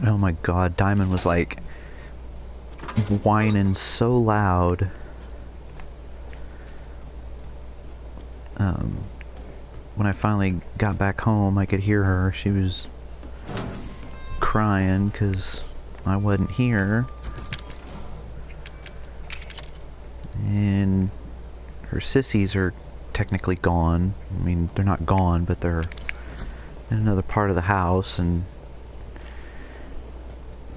Oh my god, Diamond was like whining so loud. When I finally got back home, I could hear her. She was crying because I wasn't here. And her sissies are technically gone. I mean, they're not gone, but they're in another part of the house, and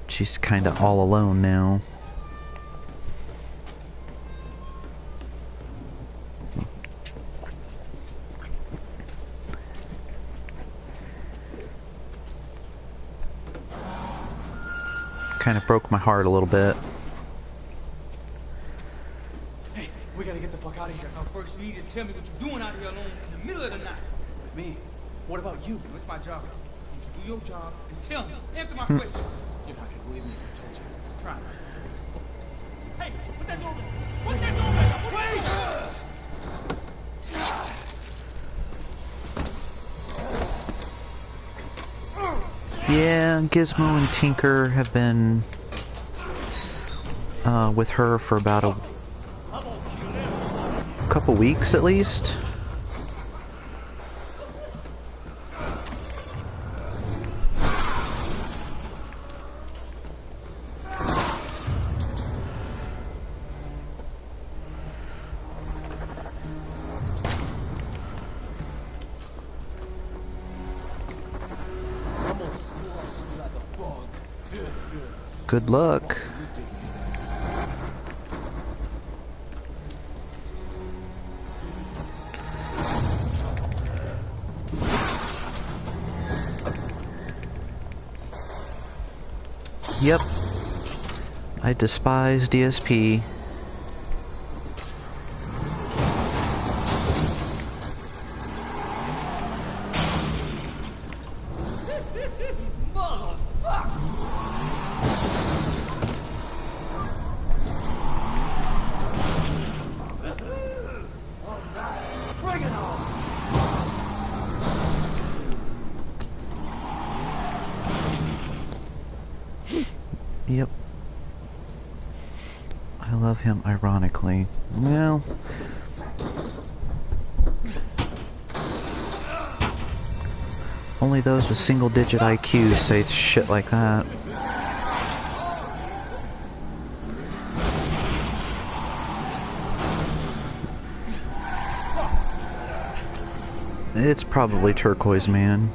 she's kind of all alone now. Kind of broke my heart a little bit. Hey, we gotta get the fuck out of here. Now first you need to tell me what you're doing out here alone in the middle of the night. With me? What about you? It's my job. You need to do your job and tell me. Answer my questions. You're not gonna believe me if I told you. Try. Hey, put that door back. Put that door back. Wait! Yeah, Gizmo and Tinker have been with her for about a couple weeks at least. Good luck. Yep. I despise DSP. Yep. I love him ironically. Well, only those with single-digit IQs say shit like that. It's probably Turquoise Man.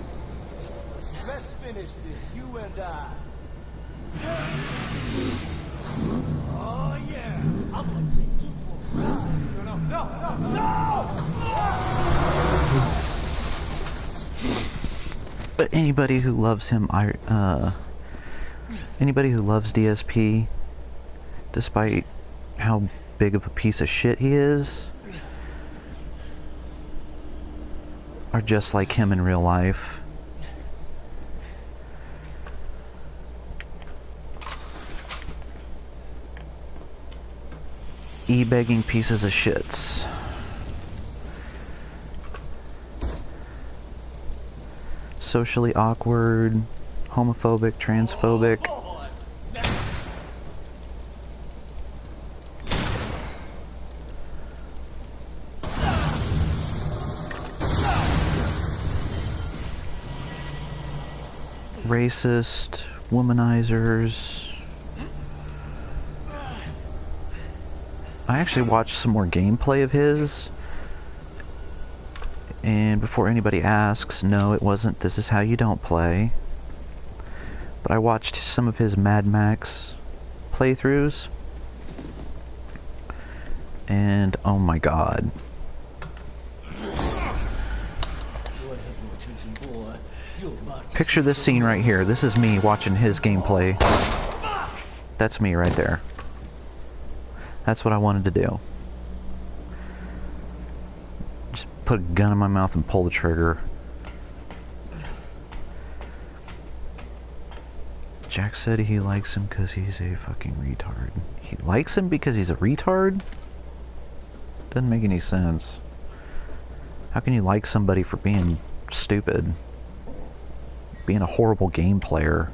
Let's finish this, you and I. Oh yeah, I'm gonna take you for a ride. No! But anybody who loves him, anybody who loves DSP, despite how big of a piece of shit he is, are just like him in real life. E-begging pieces of shits. Socially awkward, homophobic, transphobic. Racist, womanizers. I actually watched some more gameplay of his. And before anybody asks, no, it wasn't This Is How You Don't Play. But I watched some of his Mad Max playthroughs. And oh my god. Picture this scene right here. This is me watching his gameplay. That's me right there. That's what I wanted to do. Just put a gun in my mouth and pull the trigger. Jack said he likes him because he's a fucking retard. He likes him because he's a retard? Doesn't make any sense. How can you like somebody for being stupid? Being a horrible game player.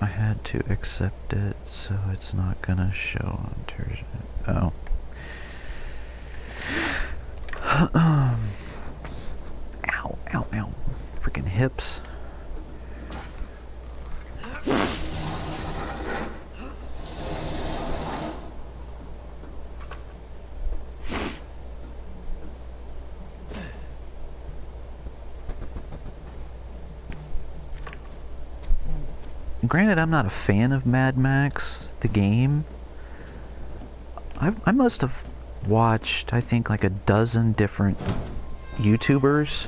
I had to accept it, so it's not gonna show on Thursday. Oh. Ow, ow, ow. Freaking hips. Granted, I'm not a fan of Mad Max, the game. I must have watched, I think, like a dozen different YouTubers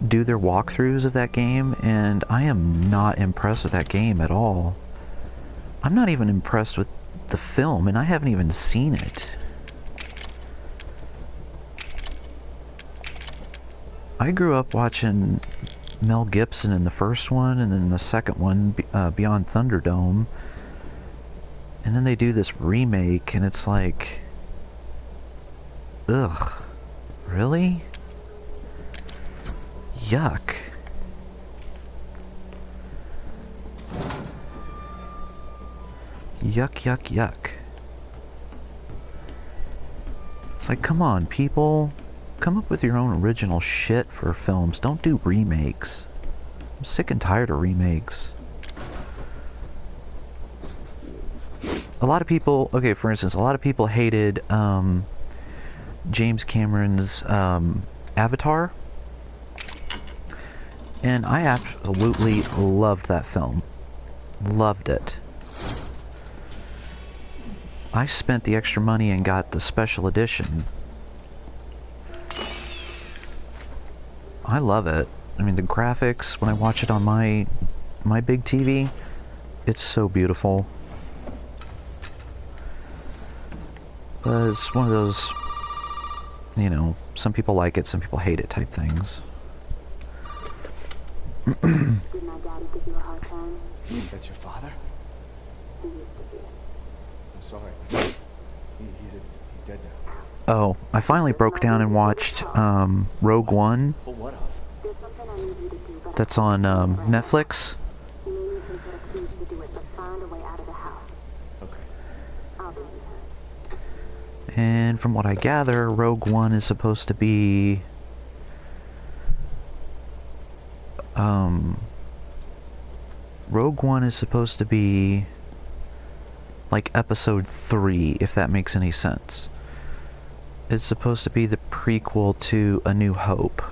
do their walkthroughs of that game, and I am not impressed with that game at all. I'm not even impressed with the film, and I haven't even seen it. I grew up watching Mel Gibson in the first one, and then the second one, Beyond Thunderdome. And then they do this remake, and it's like... ugh. Really? Yuck. Yuck, yuck, yuck. It's like, come on, people. Come up with your own original shit for films. Don't do remakes. I'm sick and tired of remakes. A lot of people... okay, for instance, a lot of people hated James Cameron's Avatar. And I absolutely loved that film. Loved it. I spent the extra money and got the special edition. I love it. I mean, the graphics, when I watch it on my big TV, it's so beautiful. But it's one of those, you know, some people like it, some people hate it type things. Did my daddy give you a hard time? That's your father? He used to be. I'm sorry. He's dead now. Oh, I finally broke down and watched Rogue One. Pull what off? There's something I need you to do, but That's on Netflix. you may need some sort of clues to do it, but find a way out of the house. Okay. I'll be in touch. And from what I gather, Rogue One is supposed to be... Rogue One is supposed to be... like episode 3, if that makes any sense. is supposed to be the prequel to A New Hope.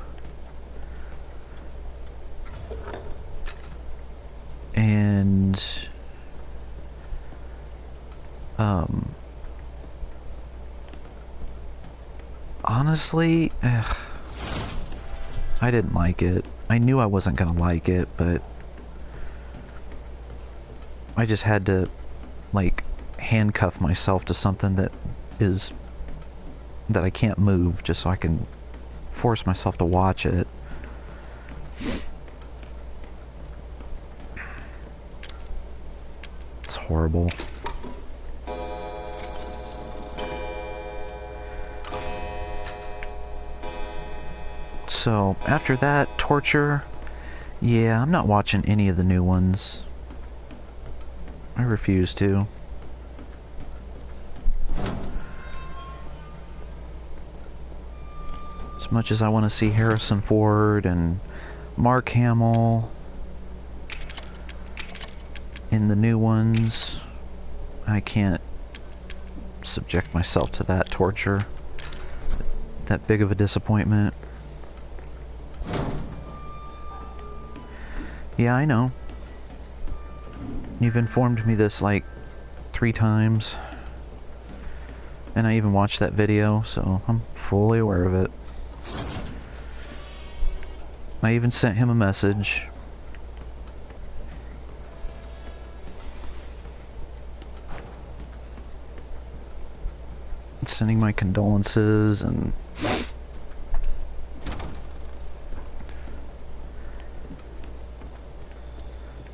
And honestly, I didn't like it. I knew I wasn't gonna like it, but I just had to, like, handcuff myself to something that I can't move, just so I can force myself to watch it. It's horrible. So, after that, torture, yeah, I'm not watching any of the new ones. I refuse to. As much as I want to see Harrison Ford and Mark Hamill in the new ones, I can't subject myself to that torture. That big of a disappointment. Yeah, I know. You've informed me this like 3 times. And I even watched that video, so I'm fully aware of it. I even sent him a message. Sending my condolences and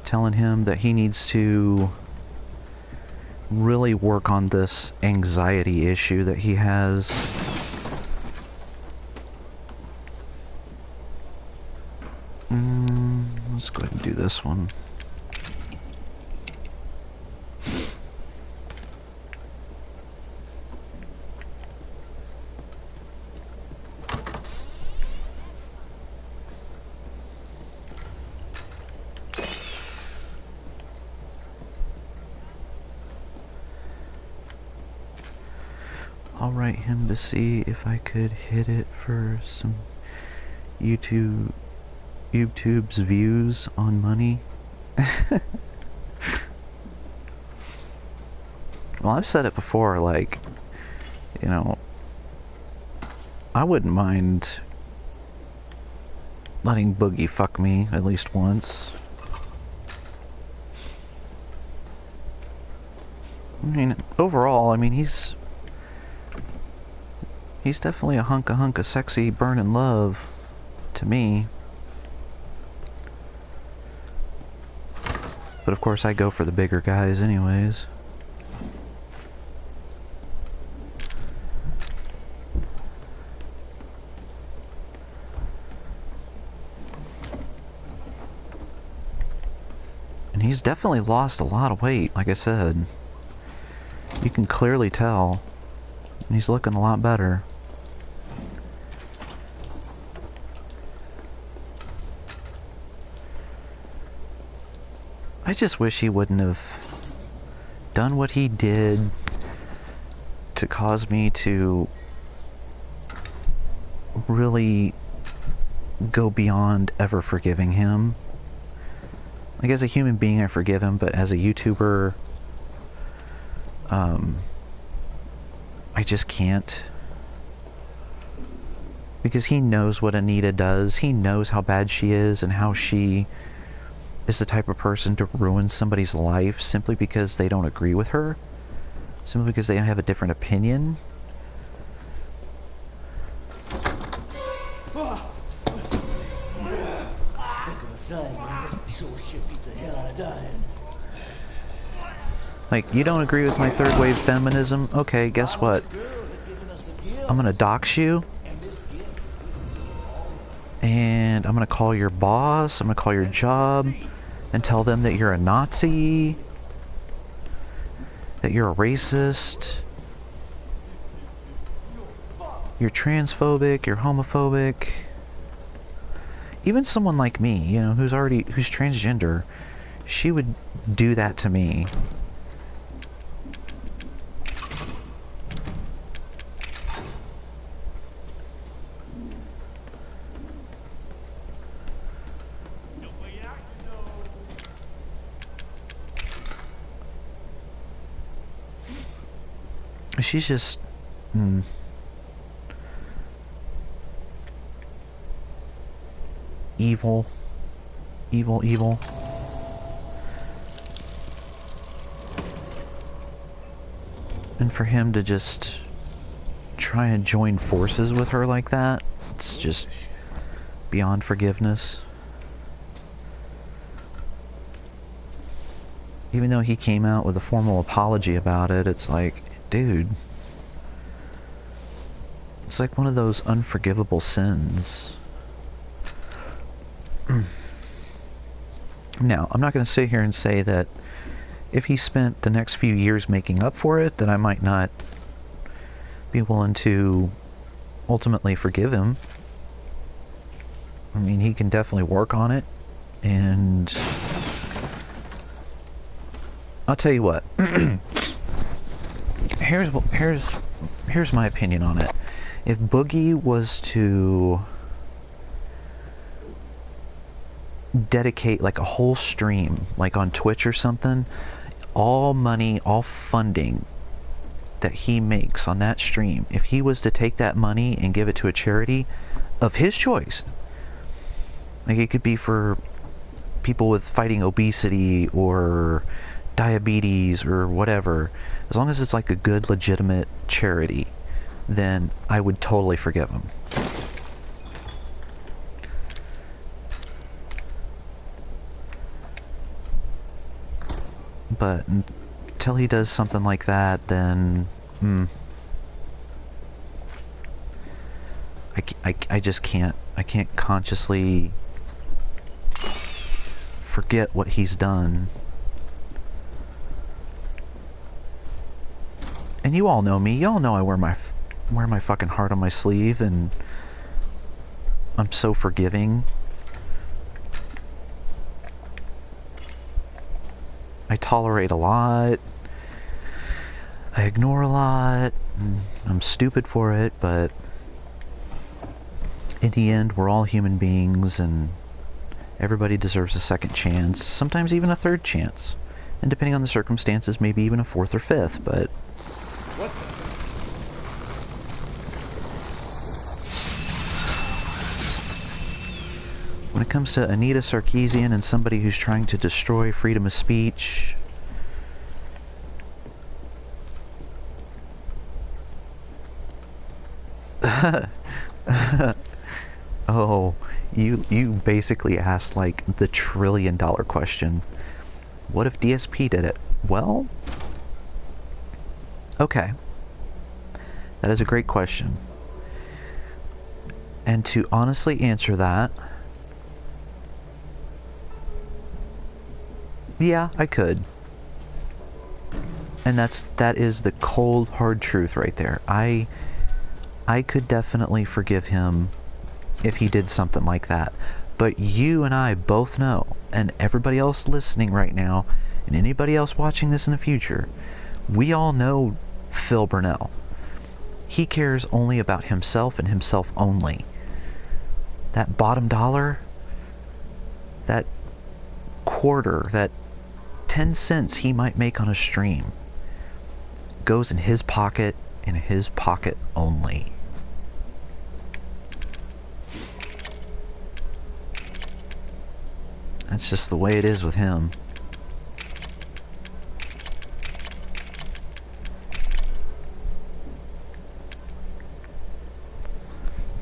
telling him that he needs to really work on this anxiety issue that he has. Let's go ahead and do this one. I'll write him to see if I could hit it for some YouTube's views on money. Well, I've said it before, like, you know, I wouldn't mind letting Boogie fuck me at least once. I mean, overall, I mean, he's definitely a hunk of sexy burning love to me. But of course I go for the bigger guys anyways. And he's definitely lost a lot of weight, like I said. You can clearly tell. And he's looking a lot better. I just wish he wouldn't have done what he did to cause me to really go beyond ever forgiving him. Like, as a human being, I forgive him, but as a YouTuber, I just can't. Because he knows what Anita does. He knows how bad she is and how she is the type of person to ruin somebody's life simply because they don't agree with her. Simply because they have a different opinion. Like, you don't agree with my third wave feminism? Okay, guess what? I'm gonna dox you. And I'm gonna call your boss, I'm gonna call your job, and tell them that you're a Nazi, that you're a racist, you're transphobic, you're homophobic. Even someone like me, you know, who's transgender, she would do that to me. She's just... evil. Evil, evil. And for him to just try and join forces with her like that, it's just beyond forgiveness. Even though he came out with a formal apology about it, it's like, dude, it's like one of those unforgivable sins. Now, I'm not going to sit here and say that if he spent the next few years making up for it, that I might not be willing to ultimately forgive him. I mean, he can definitely work on it, and I'll tell you what. here's my opinion on it. If Boogie was to dedicate like a whole stream, like on Twitch or something, all money, all funding that he makes on that stream, if he was to take that money and give it to a charity of his choice, like it could be for people with fighting obesity or diabetes or whatever, as long as it's like a good legitimate charity, then I would totally forgive him. But until he does something like that, then I just can't. I can't consciously forget what he's done. And you all know me. You all know I wear my fucking heart on my sleeve, and I'm so forgiving. I tolerate a lot. I ignore a lot. I'm stupid for it, but in the end, we're all human beings, and everybody deserves a second chance, sometimes even a third chance. And depending on the circumstances, maybe even a fourth or fifth, but... What when it comes to Anita Sarkeesian and somebody who's trying to destroy freedom of speech, oh, you basically asked like the $1 trillion question. What if DSP did it? Well, okay, that is a great question. And to honestly answer that, yeah, I could. And that is the cold, hard truth right there. I could definitely forgive him if he did something like that. But you and I both know, and everybody else listening right now, and anybody else watching this in the future, we all know Phil Burnell. He cares only about himself and himself only. That bottom dollar, that quarter, that 10 cents he might make on a stream, goes in his pocket and his pocket only. That's just the way it is with him.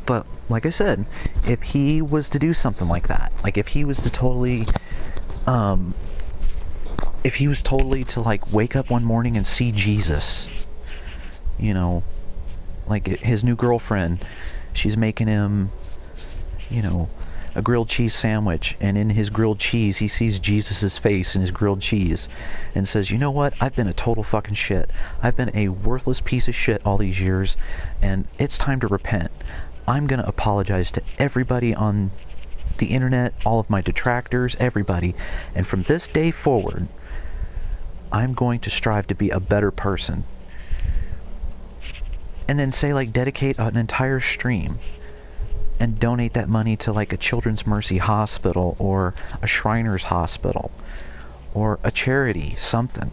But, like I said, if he was to do something like that, like if he was to totally, if he was totally to, like, wake up one morning and see Jesus, you know, like his new girlfriend, she's making him, you know, a grilled cheese sandwich, and in his grilled cheese, he sees Jesus' face in his grilled cheese, and says, you know what, I've been a total fucking shit. I've been a worthless piece of shit all these years, and it's time to repent. I'm gonna apologize to everybody on the internet, all of my detractors, everybody, and from this day forward, I'm going to strive to be a better person. And then say, like, dedicate an entire stream and donate that money to, like, a Children's Mercy hospital or a Shriners hospital or a charity, something.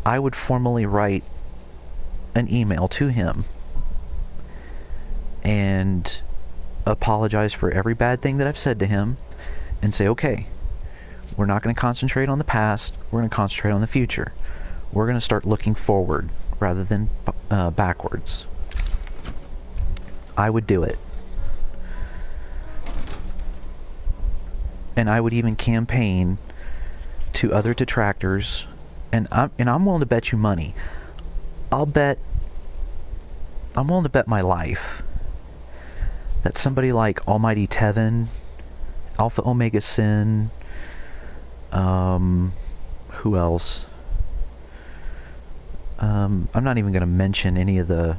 I would formally write an email to him and apologize for every bad thing that I've said to him and say, okay, we're not going to concentrate on the past, we're going to concentrate on the future. We're going to start looking forward rather than backwards. I would do it. And I would even campaign to other detractors, and I'm willing to bet you money. I'm willing to bet my life that somebody like Almighty Tevin, Alpha Omega Sin, who else? I'm not even going to mention any of the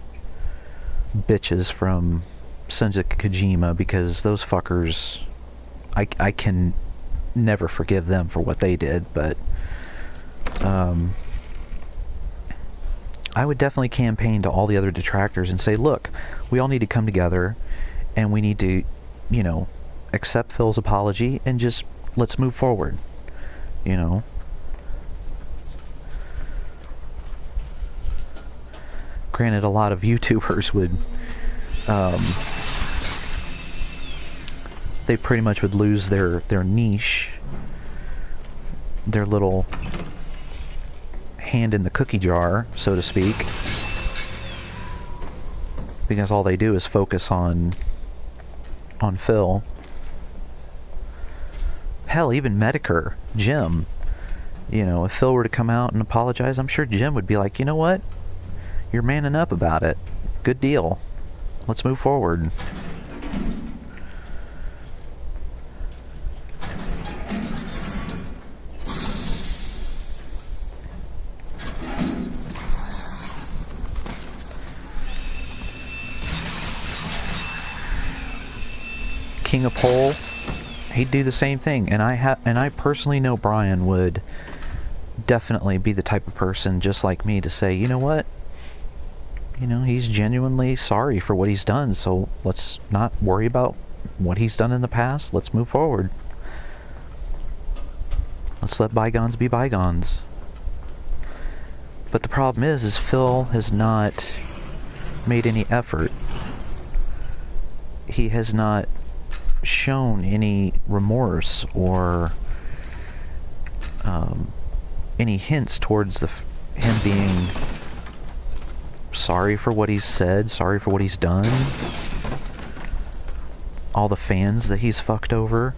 bitches from Sons of Kojima, because those fuckers, I can never forgive them for what they did, but I would definitely campaign to all the other detractors and say, look, we all need to come together and we need to, you know, accept Phil's apology and just let's move forward, you know. Granted, a lot of YouTubers would, they pretty much would lose their niche, their little hand in the cookie jar, so to speak, because all they do is focus on Phil. Hell, even Medicare, Jim, you know, if Phil were to come out and apologize, I'm sure Jim would be like, you know what? You're manning up about it. Good deal. Let's move forward. King of Pole, he'd do the same thing, and I personally know Brian would definitely be the type of person just like me to say, you know what? You know, he's genuinely sorry for what he's done, so let's not worry about what he's done in the past. Let's move forward. Let's let bygones be bygones. But the problem is Phil has not made any effort. He has not shown any remorse or any hints towards him being sorry for what he's said, sorry for what he's done, all the fans that he's fucked over.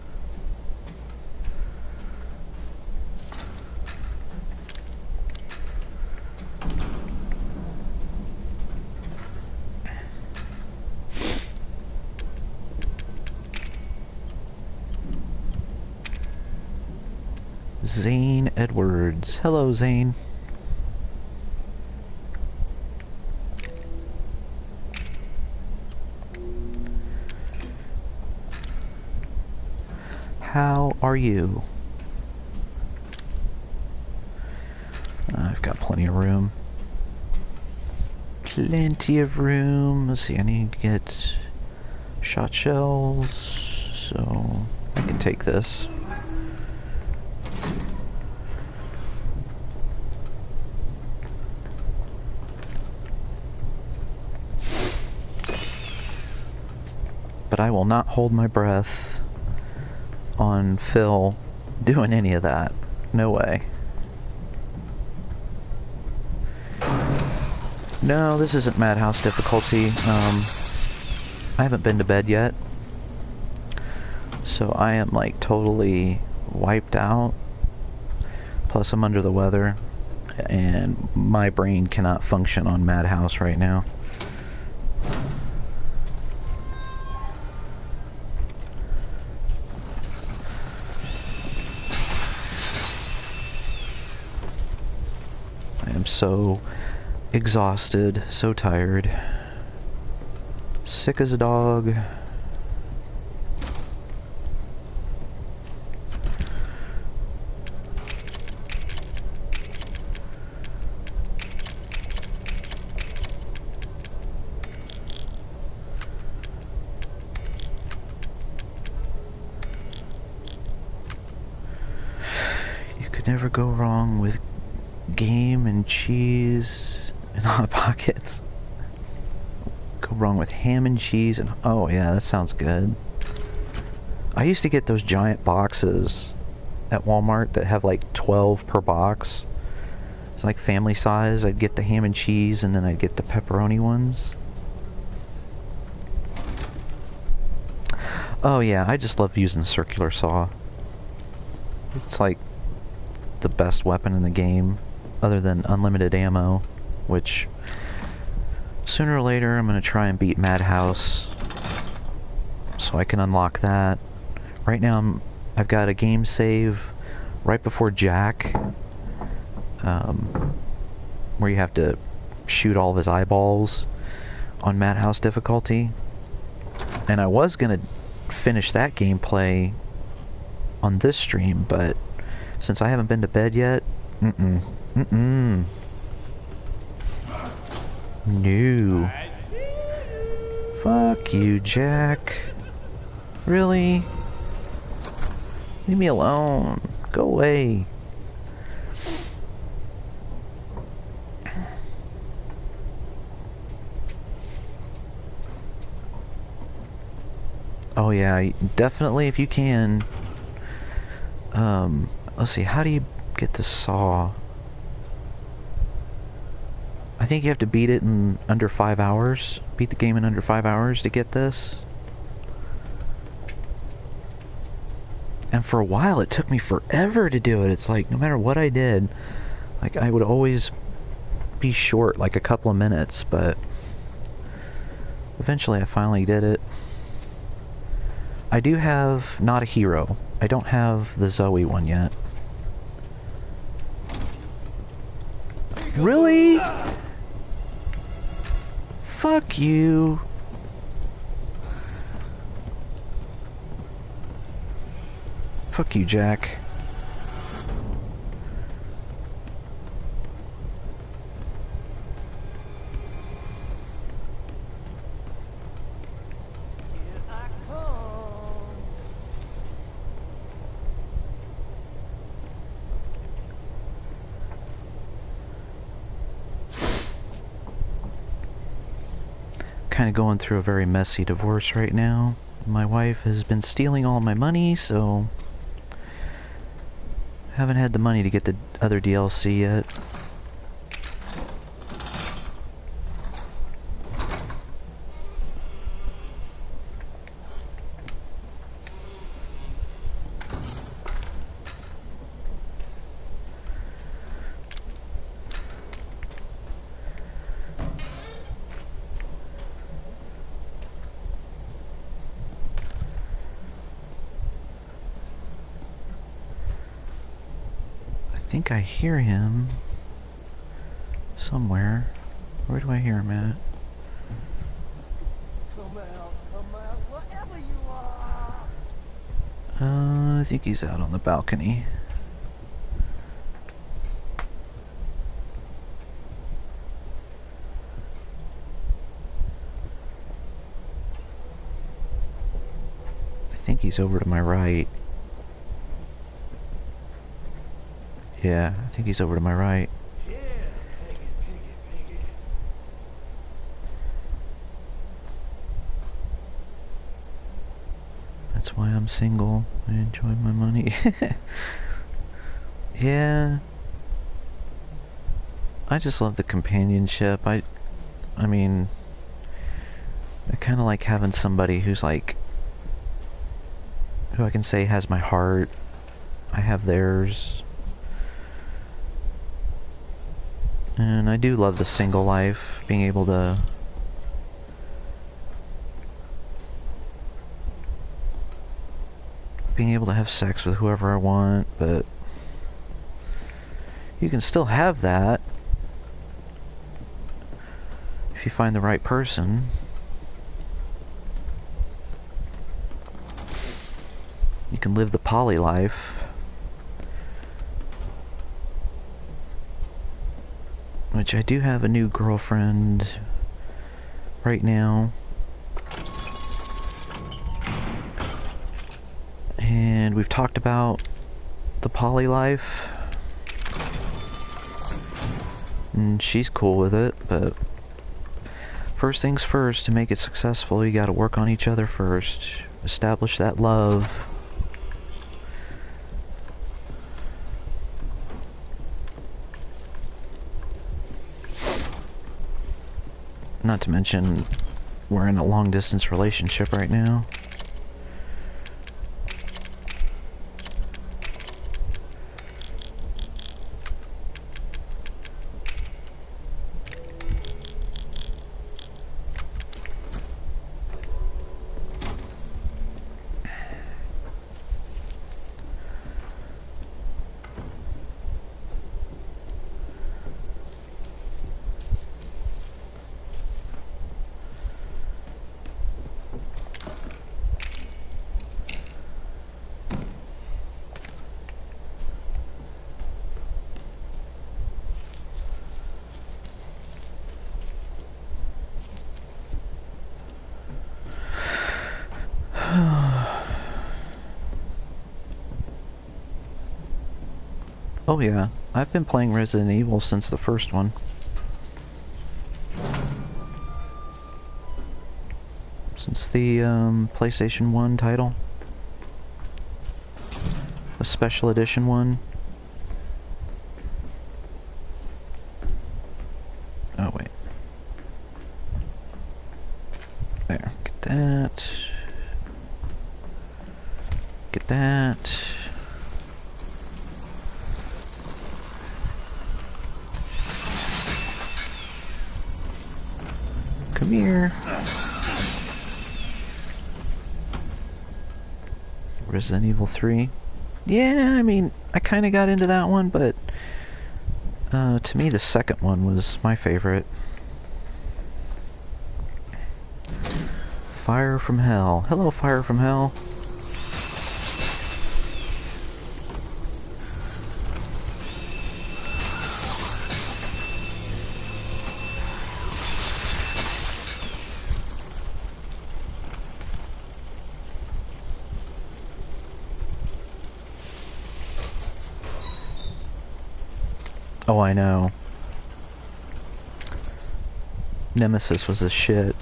Zane Edwards. Hello, Zane. How are you? I've got plenty of room. Plenty of room. Let's see, I need to get shot shells, so I can take this. But I will not hold my breath on Phil doing any of that. No way. No, this isn't Madhouse difficulty. I haven't been to bed yet, so I am like totally wiped out. Plus I'm under the weather, and my brain cannot function on Madhouse right now. So exhausted, so tired, sick as a dog. You could never go wrong with game and cheese and Hot Pockets. Go wrong with ham and cheese and... Oh yeah, that sounds good. I used to get those giant boxes at Walmart that have like 12 per box. It's like family size. I'd get the ham and cheese and then I'd get the pepperoni ones. Oh yeah, I just love using the circular saw. It's like the best weapon in the game, other than unlimited ammo, which sooner or later I'm going to try and beat Madhouse so I can unlock that. Right now I've got a game save right before Jack, where you have to shoot all of his eyeballs on Madhouse difficulty. And I was going to finish that gameplay on this stream, but since I haven't been to bed yet, no. Fuck you, Jack. Really? Leave me alone. Go away. Oh yeah, definitely if you can. Let's see, how do you get the saw? I think you have to beat it in under 5 hours. Beat the game in under 5 hours to get this. And for a while it took me forever to do it. It's like, no matter what I did, like I would always be short, like a couple of minutes, but eventually I finally did it. I do have Not a Hero. I don't have the Zoe one yet. Really? Fuck you. Fuck you, Jack. Kind of going through a very messy divorce right now. My wife has been stealing all my money, so haven't had the money to get the other DLC yet. I think I hear him somewhere. Where do I hear him at? Come out, wherever you are. I think he's out on the balcony. I think he's over to my right. Yeah, I think he's over to my right. Yeah, piggy. That's why I'm single. I enjoy my money. Yeah. I just love the companionship. I mean, I kind of like having somebody who's like, who I can say has my heart. I have theirs. And I do love the single life, being able to have sex with whoever I want, but you can still have that if you find the right person. You can live the poly life. Which I do have a new girlfriend right now. And we've talked about the poly life. And she's cool with it. But first things first, to make it successful, you gotta work on each other first. Establish that love. Not to mention, we're in a long-distance relationship right now. Oh yeah, I've been playing Resident Evil since the first one. Since the PlayStation 1 title. The special edition one. Oh wait. There, get that. Get that. Come here. Resident Evil 3. Yeah, I mean, I kind of got into that one, but to me the second one was my favorite. Fire from Hell. Hello, Fire from Hell. Oh, I know. Nemesis was a shit.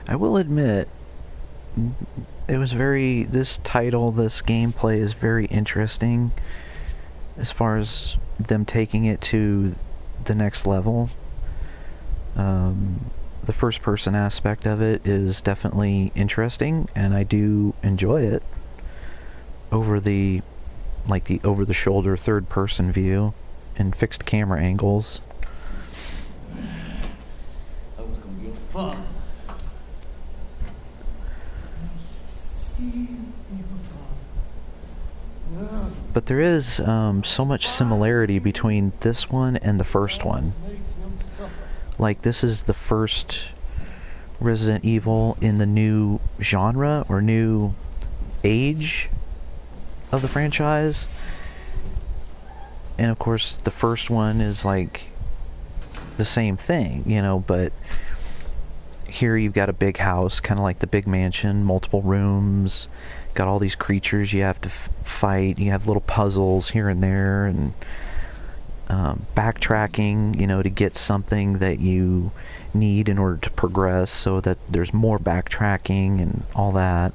I will admit, it was this title, this gameplay is very interesting as far as them taking it to the next level. The first person aspect of it is definitely interesting, and I do enjoy it over the over the shoulder third person view and fixed camera angles. That was gonna be your father. But there is so much similarity between this one and the first one. Like, this is the first Resident Evil in the new genre, or new age of the franchise. And of course, the first one is like the same thing, you know, but here you've got a big house, kind of like the big mansion, multiple rooms, got all these creatures you have to fight, you have little puzzles here and there, and backtracking, you know, to get something that you need in order to progress, so that there's more backtracking and all that.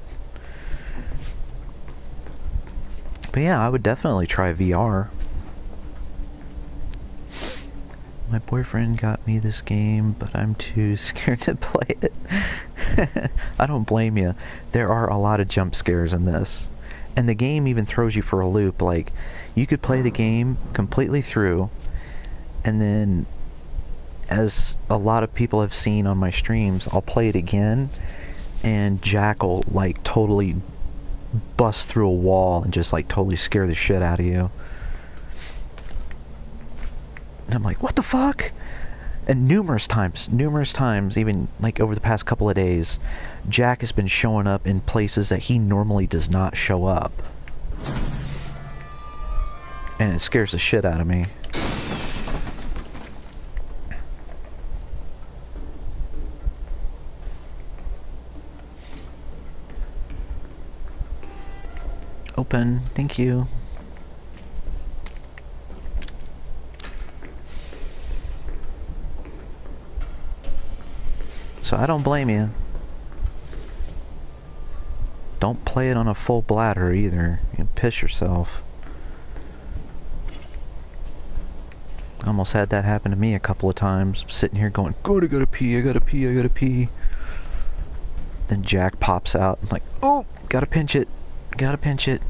But yeah, I would definitely try VR. My boyfriend got me this game, but I'm too scared to play it. I don't blame you. There are a lot of jump scares in this. And the game even throws you for a loop. Like, you could play the game completely through, and then, as a lot of people have seen on my streams, I'll play it again, and Jack will, like, totally bust through a wall and just, like, totally scare the shit out of you. And I'm like, what the fuck? And numerous times, even like over the past couple of days, Jack has been showing up in places that he normally does not show up. And it scares the shit out of me. Open. Thank you. So I don't blame you. Don't play it on a full bladder either. You piss yourself. I almost had that happen to me a couple of times. I'm sitting here going, I gotta pee, I gotta pee, I gotta pee. Then Jack pops out. I'm like, oh, gotta pinch it. Gotta pinch it.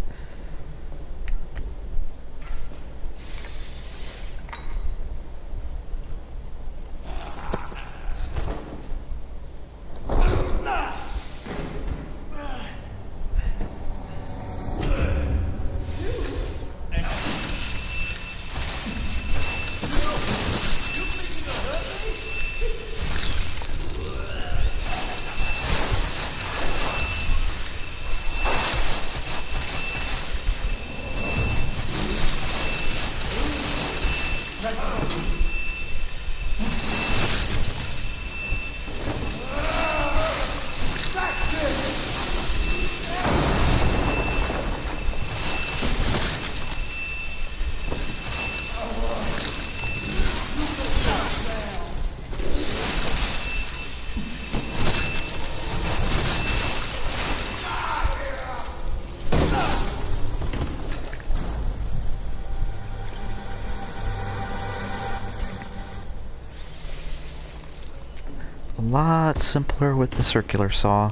A lot simpler with the circular saw.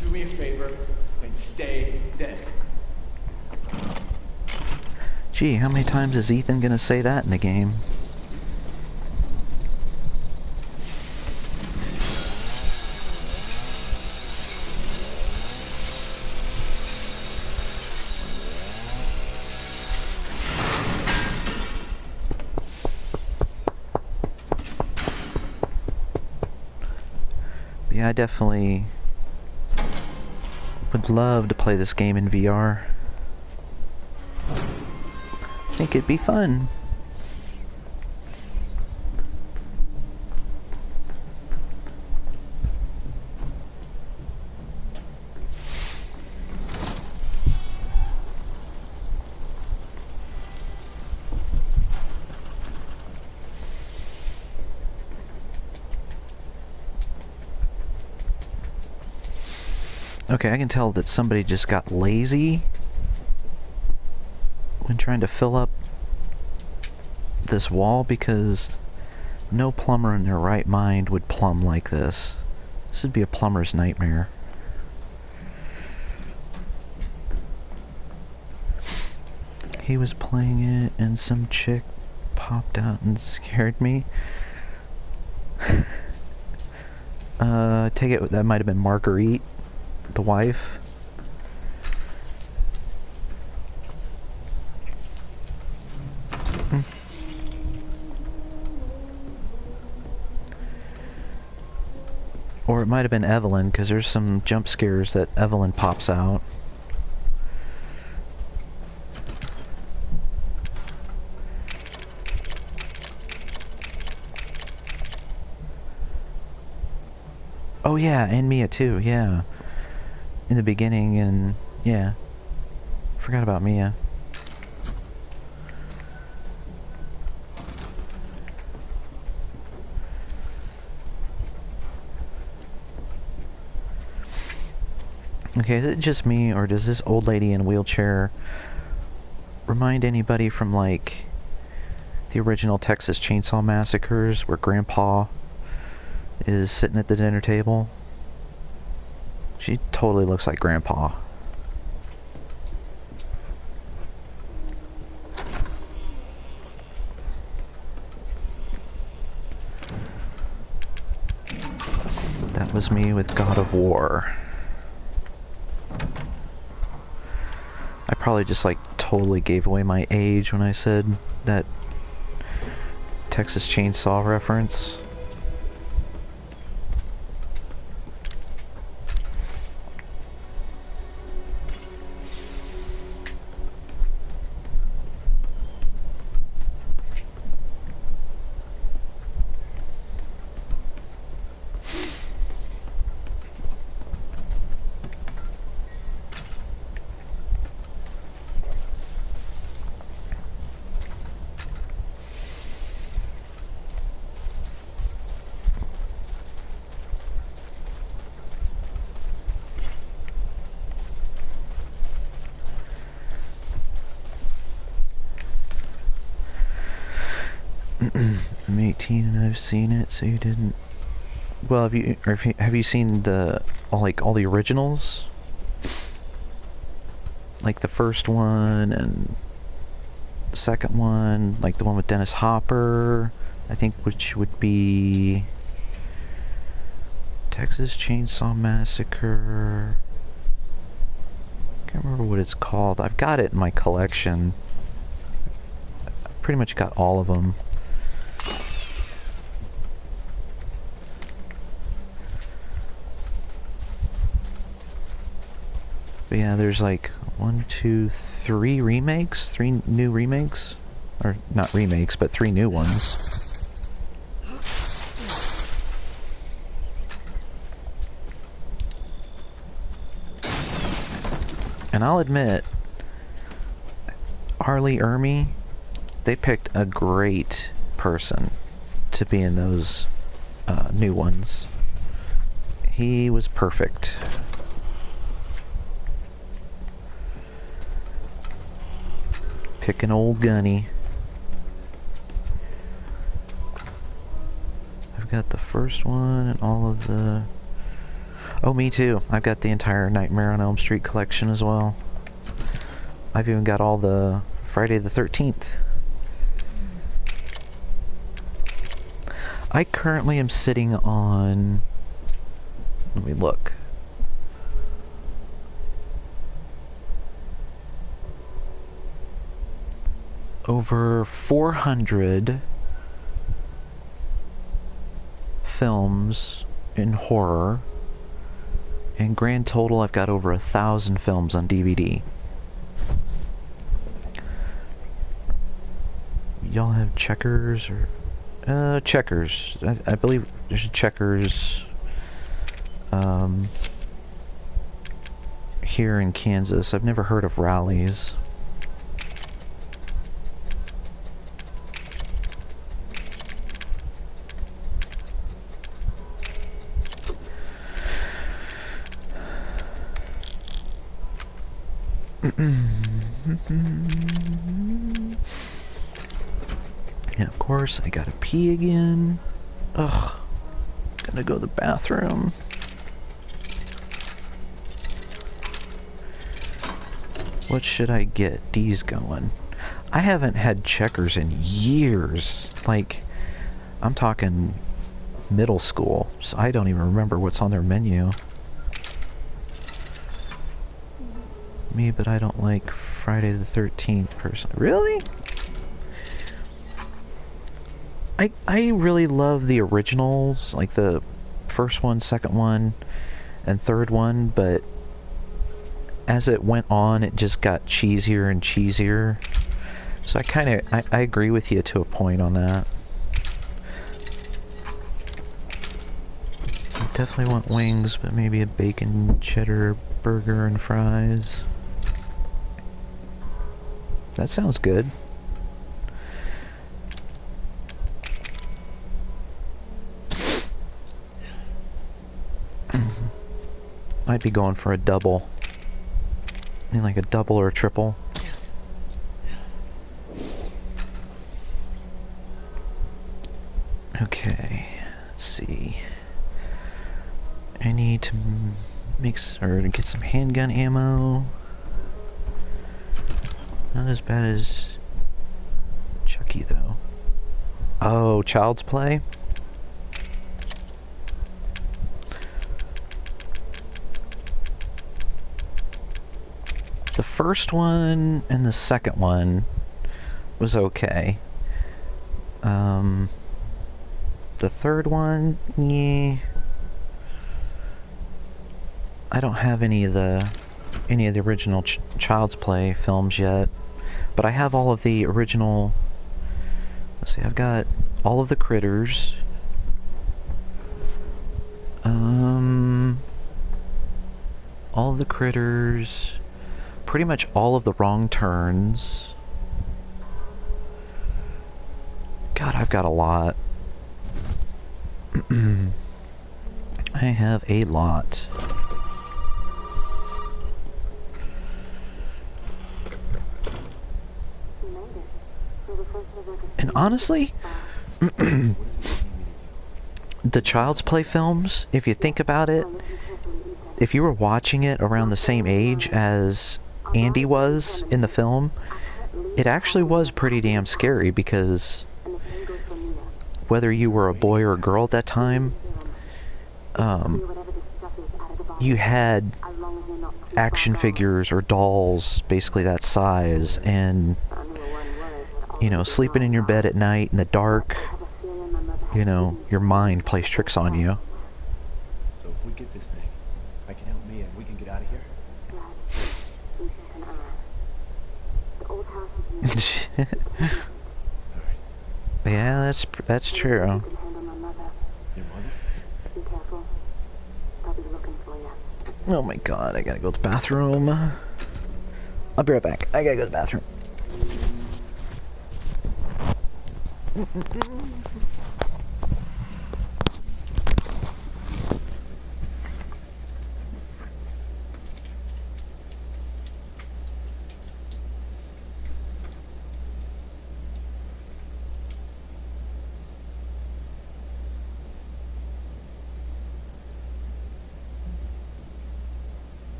Do me a favor and stay dead. Gee, how many times is Ethan gonna say that in the game? Yeah, I definitely would love to play this game in VR. I think it'd be fun. Okay, I can tell that somebody just got lazy when trying to fill up this wall, because no plumber in their right mind would plumb like this. This would be a plumber's nightmare. He was playing it and some chick popped out and scared me. Take it that might have been Marguerite, the wife. Or it might have been Evelyn, because there's some jump scares that Evelyn pops out. Oh yeah, and Mia too, yeah. In the beginning, and yeah. Forgot about Mia. Okay, is it just me, or does this old lady in a wheelchair remind anybody from, like, the original Texas Chainsaw Massacres, where Grandpa is sitting at the dinner table? She totally looks like Grandpa. That was me with God of War. I probably just, like, totally gave away my age when I said that Texas Chainsaw reference. I'm 18 and I've seen it, so you didn't. Well, have you seen all the originals? Like the first one and the second one, like the one with Dennis Hopper, I think, which would be Texas Chainsaw Massacre. Can't remember what it's called. I've got it in my collection. I've pretty much got all of them. But yeah, there's like 1, 2, 3 remakes, 3 new remakes, or not remakes, but 3 new ones. And I'll admit, Harley Ermey, they picked a great person to be in those new ones. He was perfect. Pick an old gunny. I've got the first one and all of the... Oh, me too. I've got the entire Nightmare on Elm Street collection as well. I've even got all the Friday the 13th. I currently am sitting on... Let me look. Over 400 films in horror. In grand total, I've got over 1,000 films on DVD. Y'all have Checkers or... Checkers. I believe there's a Checkers... here in Kansas. I've never heard of Rallies. And of course, I gotta pee again. Ugh. Gonna go to the bathroom. What should I get? D's going. I haven't had Checkers in years. Like, I'm talking middle school, so I don't even remember what's on their menu. Me, but I don't like Friday the 13th personally. Really? I really love the originals, like the first one, second one, and third one, but as it went on, it just got cheesier and cheesier. So I agree with you to a point on that. I definitely want wings, but maybe a bacon cheddar burger and fries. That sounds good. Might be going for a double. I mean, like a double or a triple. Okay, let's see. I need to mix or to get some handgun ammo. Not as bad as Chucky though. Oh, Child's Play? The first one and the second one was okay. The third one, yeah. I don't have any of the original Child's Play films yet, but I have all of the original. Let's see, I've got all of the Critters. All of the Critters. Pretty much all of the Wrong Turns. God, I've got a lot. I have a lot. And honestly, The Child's Play films, if you think about it, if you were watching it around the same age as Andy was in the film, it actually was pretty damn scary because whether you were a boy or a girl at that time, you had action figures or dolls basically that size, and you know, sleeping in your bed at night in the dark, you know, your mind plays tricks on you. So if we get this thing, I can help me and we can get out of here? Yeah, that's true. Your mother? Oh my god, I gotta go to the bathroom. I'll be right back. I gotta go to the bathroom.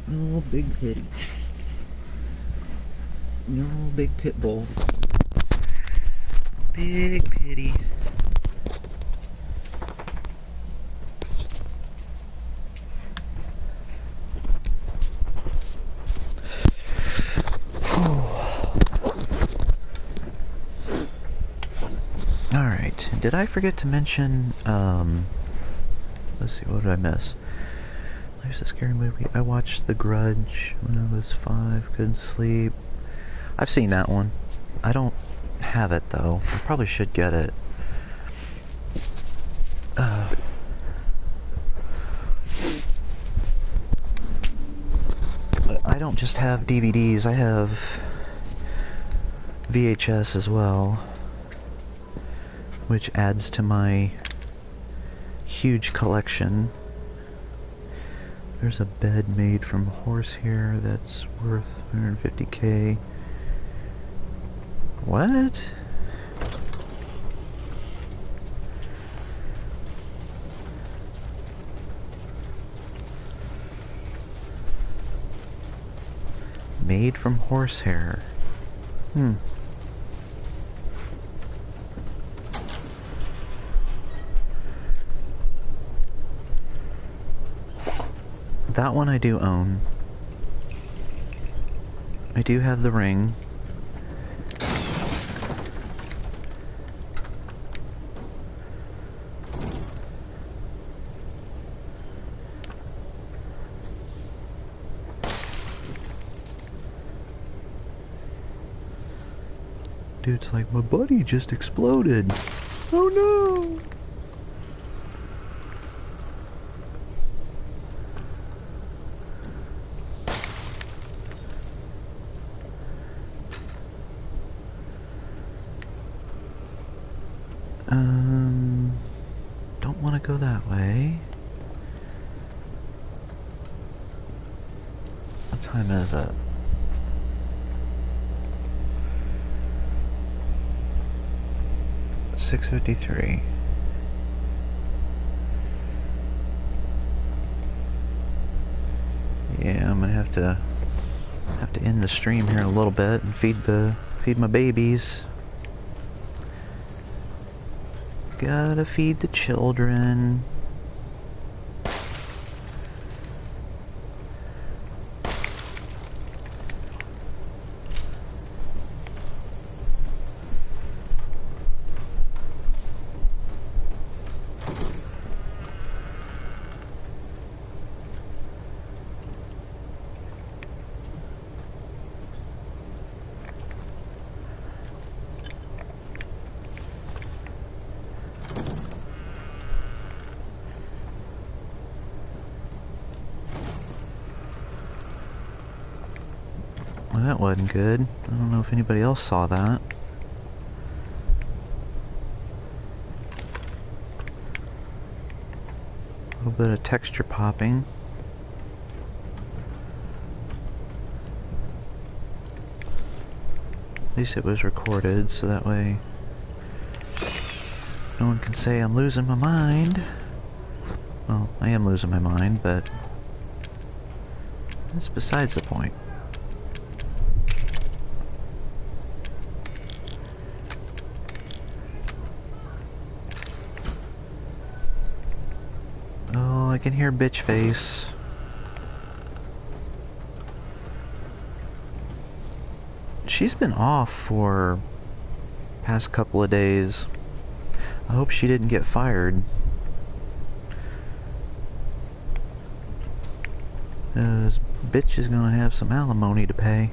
No big pity. No big pit bull. Big pity. Alright, did I forget to mention, let's see, what did I miss? Life's a Scary Movie. I watched The Grudge when I was 5, couldn't sleep. I've seen that one. I don't have it though. I probably should get it. But I don't just have DVDs, I have VHS as well, which adds to my huge collection. There's a bed made from horsehair that's worth 150K. What? Made from horsehair. That one I do own. I do have the ring. Dude's like, my buddy just exploded. Oh no! Don't want to go that way. What time is it? $6:53. Yeah, I'm gonna have to end the stream here in a little bit and feed my babies. Gotta feed the children. Well, that wasn't good. I don't know if anybody else saw that. A little bit of texture popping. At least it was recorded, so that way no one can say I'm losing my mind. Well, I am losing my mind, but that's besides the point. Oh, I can hear bitch face. She's been off for past couple of days. I hope she didn't get fired. This bitch is gonna have some alimony to pay.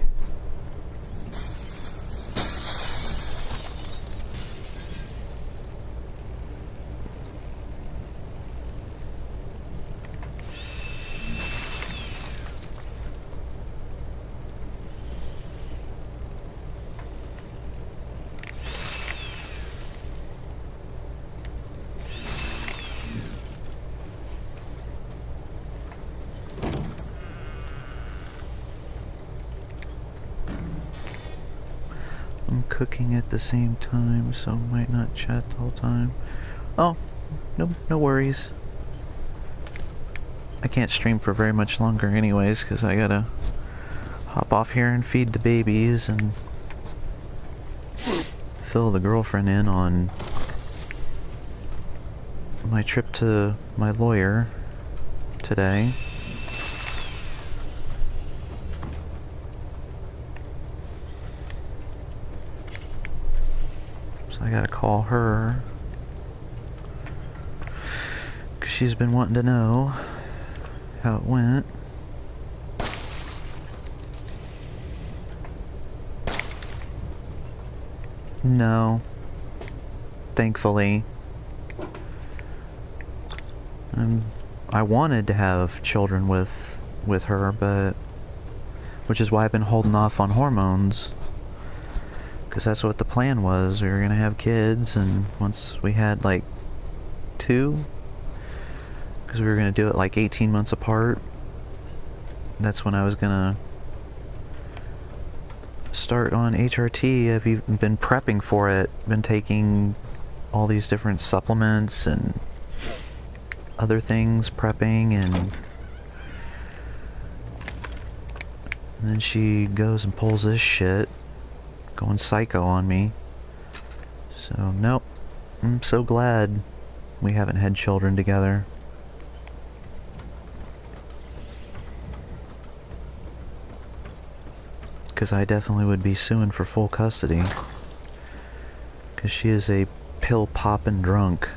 Cooking at the same time, so might not chat the whole time. Oh, no worries. I can't stream for very much longer anyways, because I gotta hop off here and feed the babies and fill the girlfriend in on my trip to my lawyer today. I gotta call her, because she's been wanting to know how it went. No. Thankfully. I wanted to have children with her, but... which is why I've been holding off on hormones. Because that's what the plan was. We were going to have kids, and once we had, like, 2, because we were going to do it, like, 18 months apart, that's when I was going to start on HRT. I've even been prepping for it, been taking all these different supplements and other things, prepping, and then she goes and pulls this shit. Going psycho on me. So, nope. I'm so glad we haven't had children together. Because I definitely would be suing for full custody. Because she is a pill-popping drunk.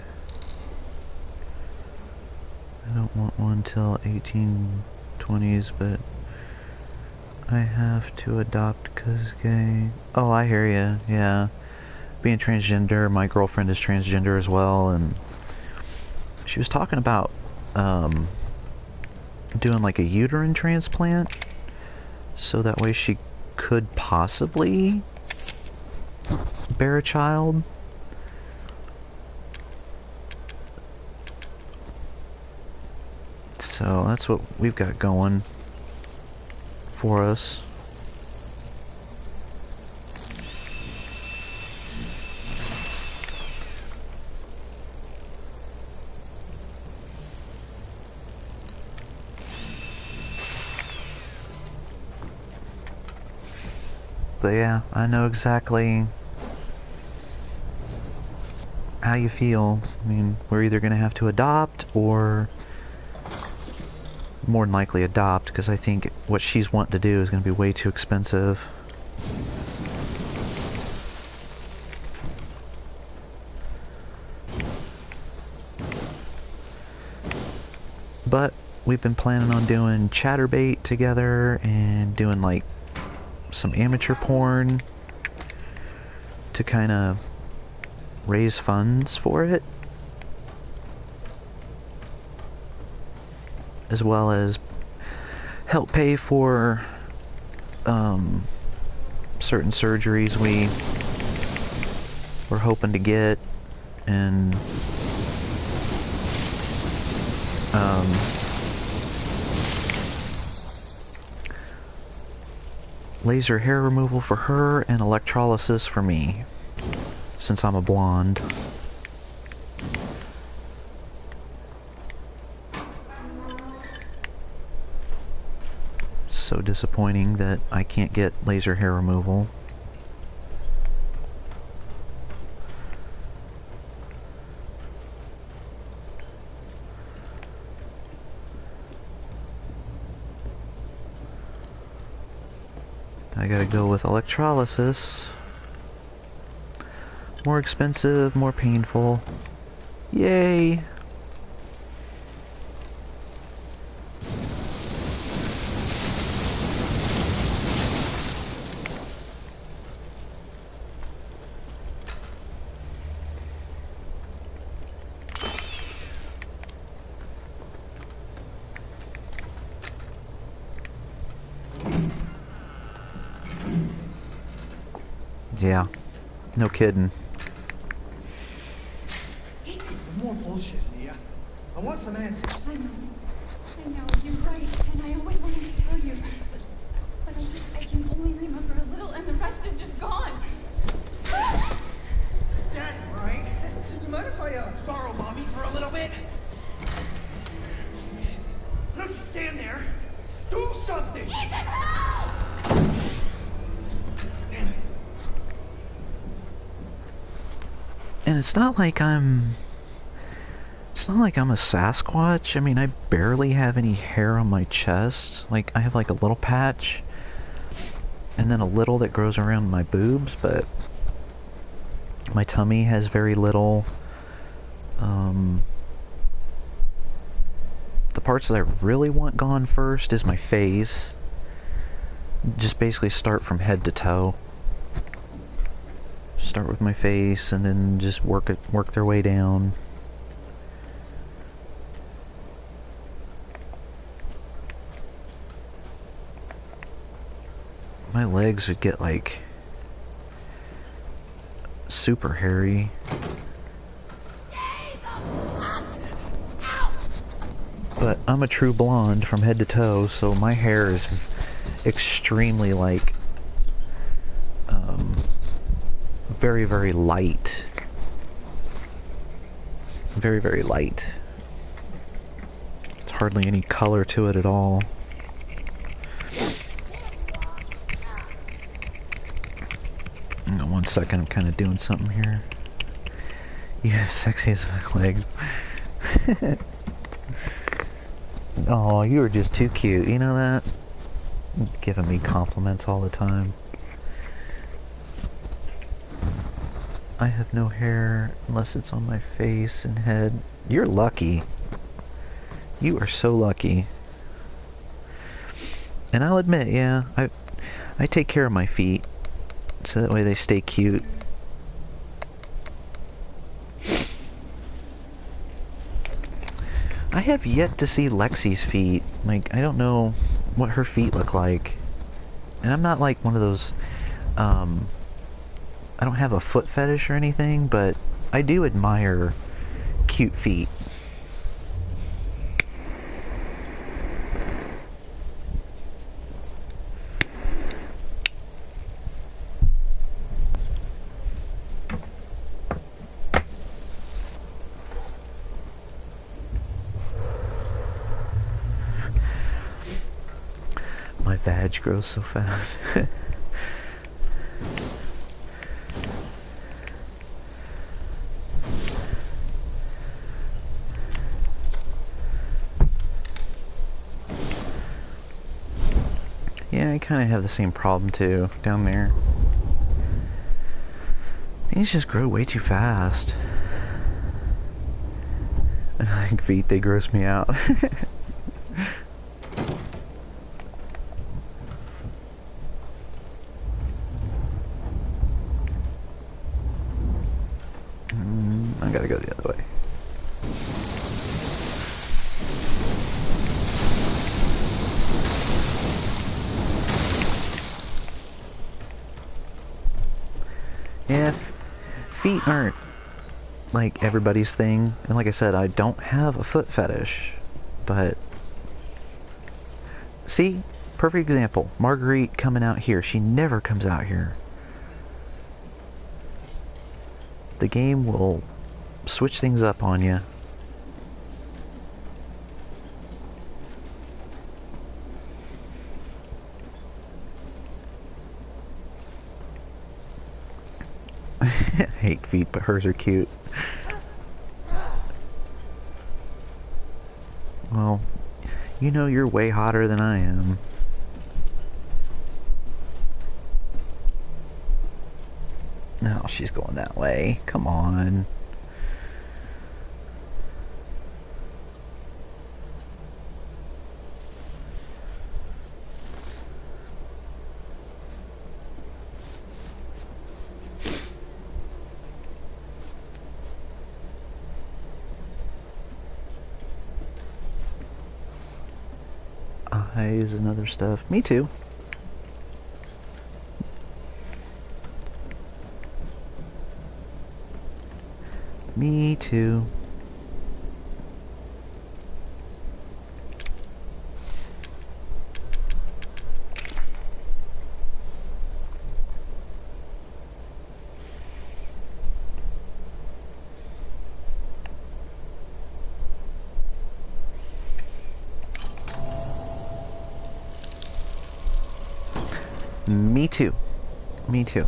I don't want one till 1820s, but I have to adopt because gay. Oh, I hear ya. Yeah. Being transgender, my girlfriend is transgender as well, and she was talking about doing like a uterine transplant, so that way she could possibly bear a child. So that's what we've got going for us. But yeah, I know exactly how you feel. I mean, we're either going to have to adopt or more than likely adopt, because I think what she's wanting to do is going to be way too expensive. But we've been planning on doing chatterbait together and doing like some amateur porn to kind of raise funds for it, as well as help pay for certain surgeries we're hoping to get, and laser hair removal for her and electrolysis for me, since I'm a blonde. So disappointing that I can't get laser hair removal. I gotta go with electrolysis. More expensive, more painful. Yay! Yeah, no kidding. More bullshit, Mia. I want some answers. I know, you're right, and I always wanted to tell you, but I can only remember a little, and the rest is just gone. Daddy, right? You mind if I borrow Mommy for a little bit? Don't you stand there. Do something! Ethan, help! Damn it. And it's not like I'm a Sasquatch. I mean, I barely have any hair on my chest. Like, I have like a little patch, and then a little that grows around my boobs, but my tummy has very little. The parts that I really want gone first is my face. Just basically start from head to toe. Start with my face and then just work their way down. My legs would get like super hairy. But I'm a true blonde from head to toe, so my hair is extremely like very, very light. Very, very light. There's hardly any color to it at all. Hang on one second, I'm kind of doing something here. You have sexy as fuck legs. Oh, you are just too cute, you know that? Giving me compliments all the time. I have no hair unless it's on my face and head. You're lucky. You are so lucky. And I'll admit, yeah, I take care of my feet, so that way they stay cute. I have yet to see Lexi's feet. Like, I don't know what her feet look like. And I'm not like one of those, I don't have a foot fetish or anything, but I do admire cute feet. My vag grows so fast. Yeah, I kind of have the same problem too, down there. Things just grow way too fast. Like feet, they gross me out. I gotta go the other way. Yeah, feet aren't like everybody's thing, and like I said, I don't have a foot fetish, but see, perfect example, Marguerite coming out here. She never comes out here. The game will switch things up on you. I hate feet, but hers are cute. Well, you know you're way hotter than I am. No, she's going that way. Come on. Eyes and other stuff. Me too. Me too. Me too. Me too.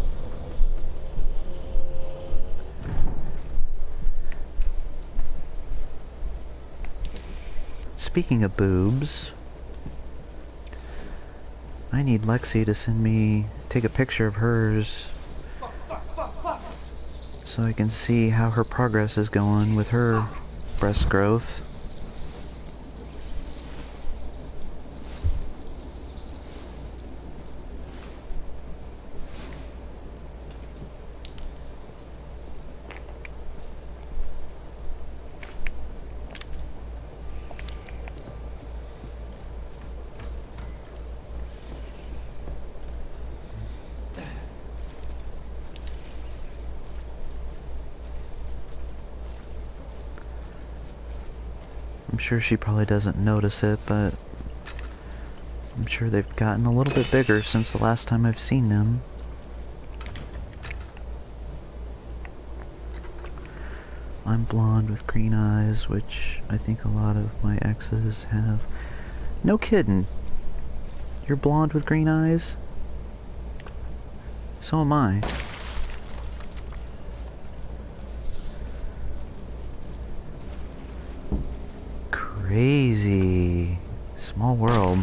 Speaking of boobs, I need Lexi to send me, take a picture of hers so I can see how her progress is going with her breast growth. I'm sure she probably doesn't notice it, but I'm sure they've gotten a little bit bigger since the last time I've seen them. I'm blonde with green eyes, which I think a lot of my exes have. No kidding. You're blonde with green eyes? So am I. Crazy. Small world.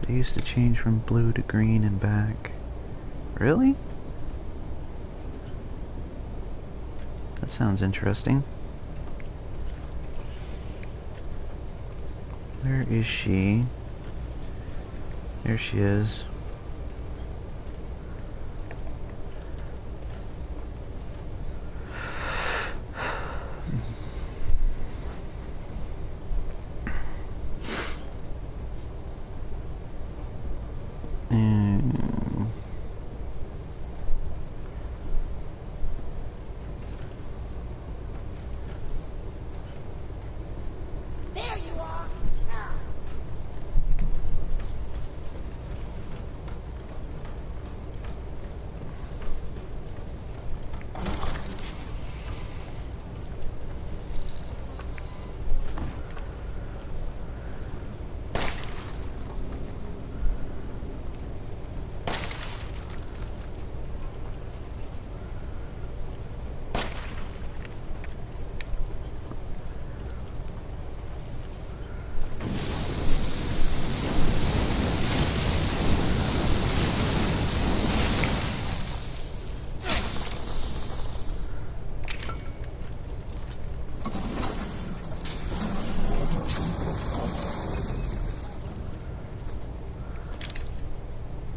They used to change from blue to green and back. Really? That sounds interesting. Where is she? There she is.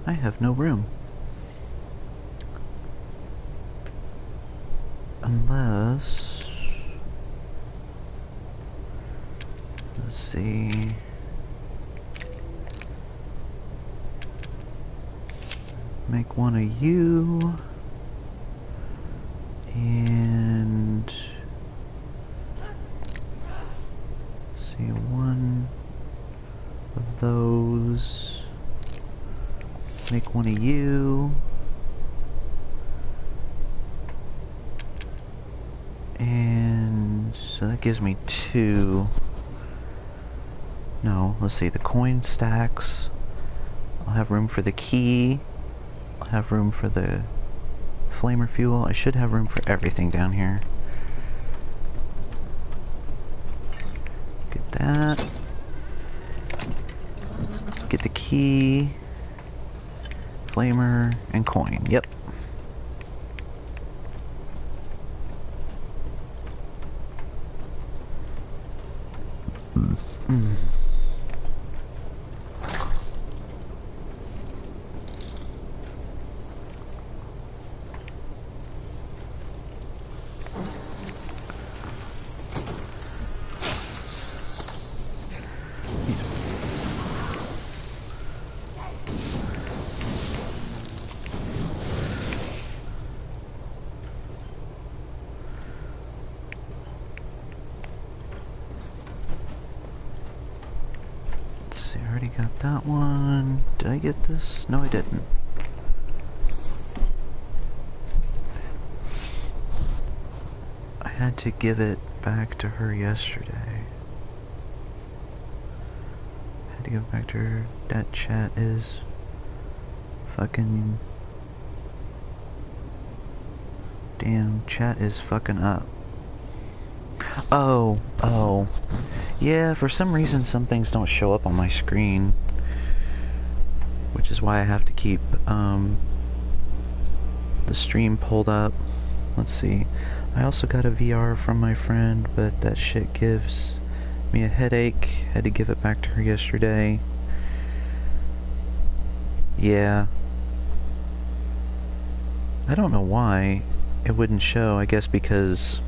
I have no room. Unless... let's see... make one of you... and... see, one of those... make one of you... and so that gives me 2. No, let's see, the coin stacks. I'll have room for the key. I'll have room for the flamer fuel. I should have room for everything down here. Get that. Get the key, flamer, and coin. Yep. Got that one. Did I get this? No, I didn't. I had to give it back to her yesterday. I had to give it back to her. That chat is fucking... damn, chat is fucking up. Oh. Yeah, for some reason some things don't show up on my screen. Which is why I have to keep the stream pulled up. Let's see. I also got a VR from my friend, but that shit gives me a headache. Had to give it back to her yesterday. Yeah. I don't know why it wouldn't show. I guess because...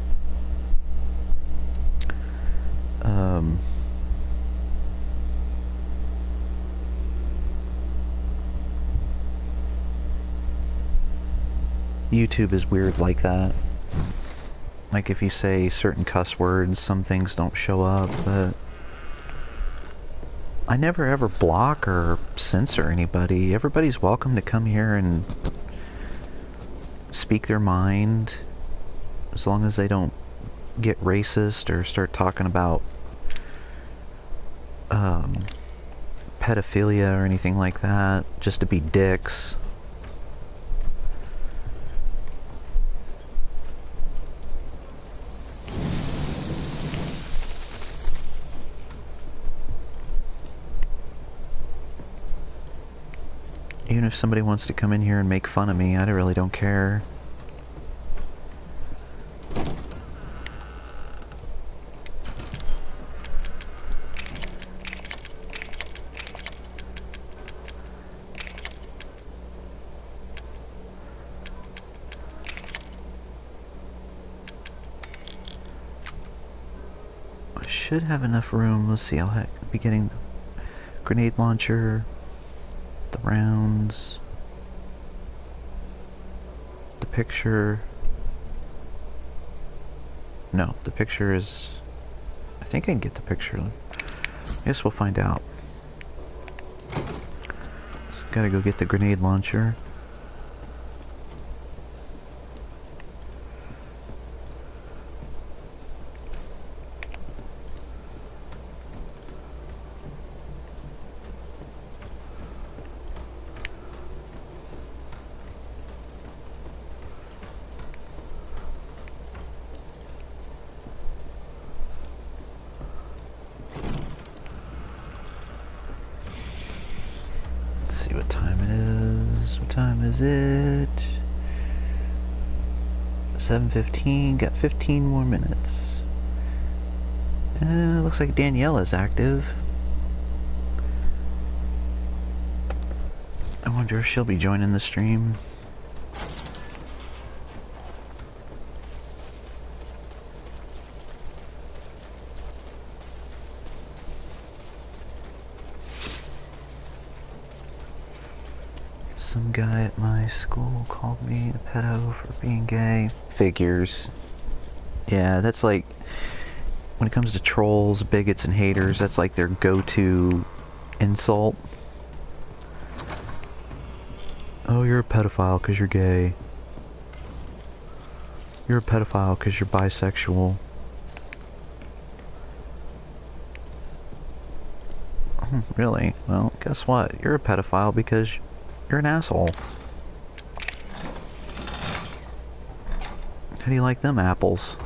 YouTube is weird like that. Like if you say certain cuss words, some things don't show up, but... I never ever block or censor anybody. Everybody's welcome to come here and speak their mind, as long as they don't get racist or start talking about pedophilia or anything like that, just to be dicks. Even if somebody wants to come in here and make fun of me, I really don't care. I should have enough room. Let's see, I'll be getting the grenade launcher, the rounds, the picture. No, the picture is... I think I can get the picture. I guess we'll find out. Just gotta go get the grenade launcher. See what time it is. What time is it? 7:15. Got 15 more minutes. Looks like Danielle is active. I wonder if she'll be joining the stream. Some guy at my school called me a pedo for being gay. Figures. Yeah, that's like, when it comes to trolls, bigots, and haters, that's like their go-to insult. Oh, you're a pedophile because you're gay. You're a pedophile because you're bisexual. Oh, really? Well, guess what? You're a pedophile because you're an asshole. How do you like them apples?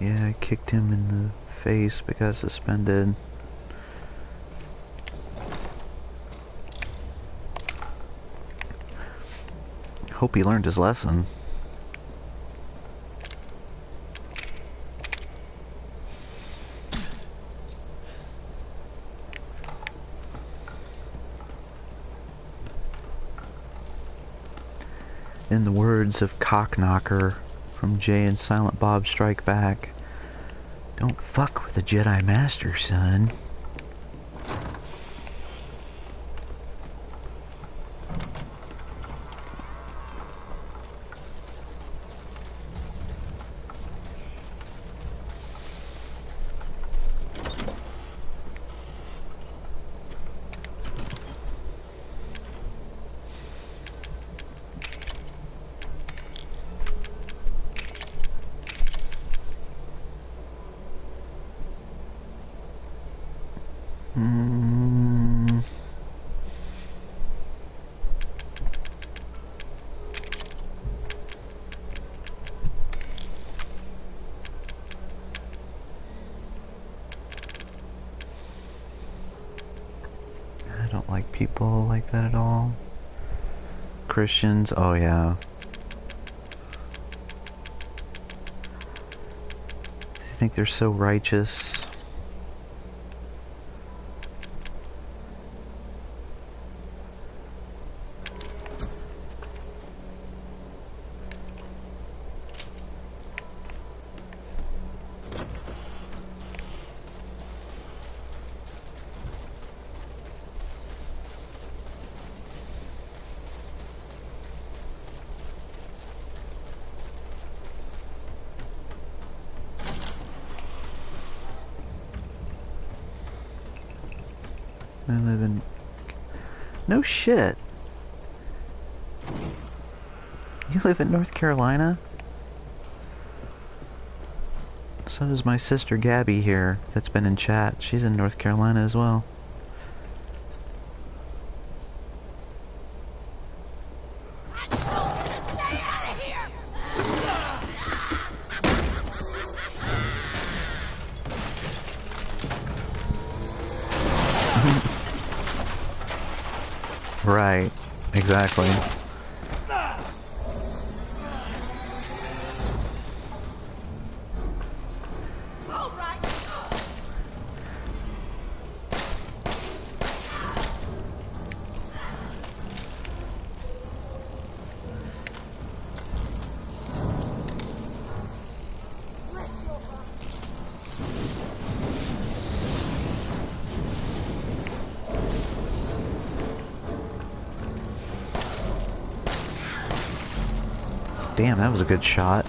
Yeah, I kicked him in the face but got suspended. Hope he learned his lesson. In the words of Cockknocker from Jay and Silent Bob Strike Back, don't fuck with the Jedi Master, son. I don't like people like that at all. Christians, oh yeah. I think they're so righteous. I live in... No shit! You live in North Carolina? So does my sister Gabby here, that's been in chat. She's in North Carolina as well. Right, exactly. Damn, that was a good shot.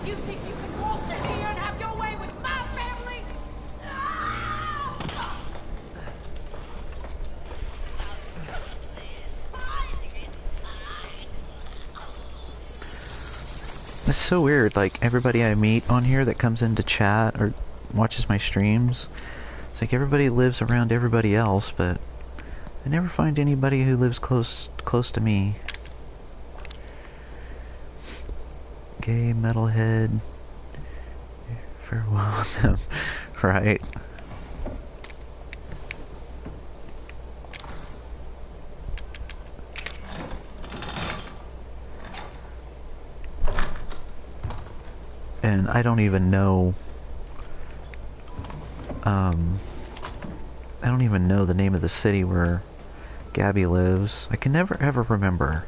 You think you can waltz in here and have your way with my family? It's so weird, like, everybody I meet on here that comes into chat or watches my streams, it's like everybody lives around everybody else, but I never find anybody who lives close to me. Gay metalhead. Farewell them. Right. And I don't even know, I don't even know the name of the city where Gabby lives. I can never ever remember.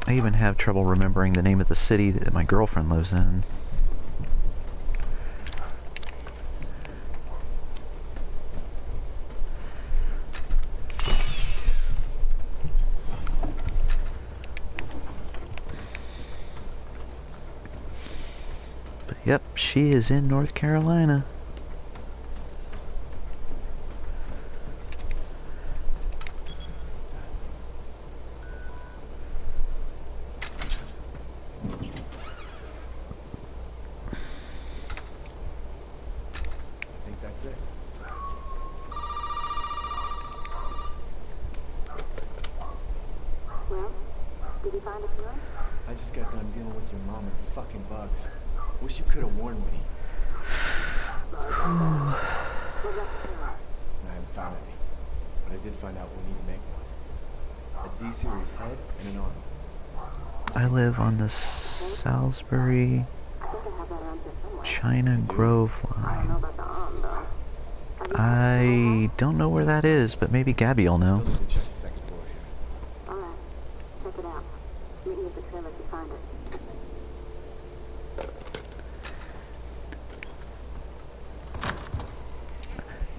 I even have trouble remembering the name of the city that my girlfriend lives in. But yep, she is in North Carolina. I live on the Salisbury China Grove line. I don't know where that is, but maybe Gabby will know. Alright, check it out. Meet me at the trailer if you find it.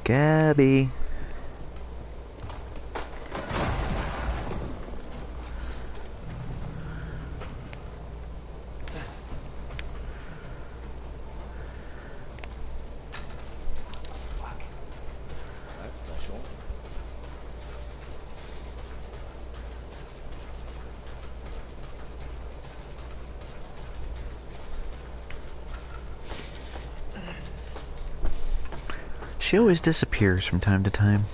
Gabby. She always disappears from time to time.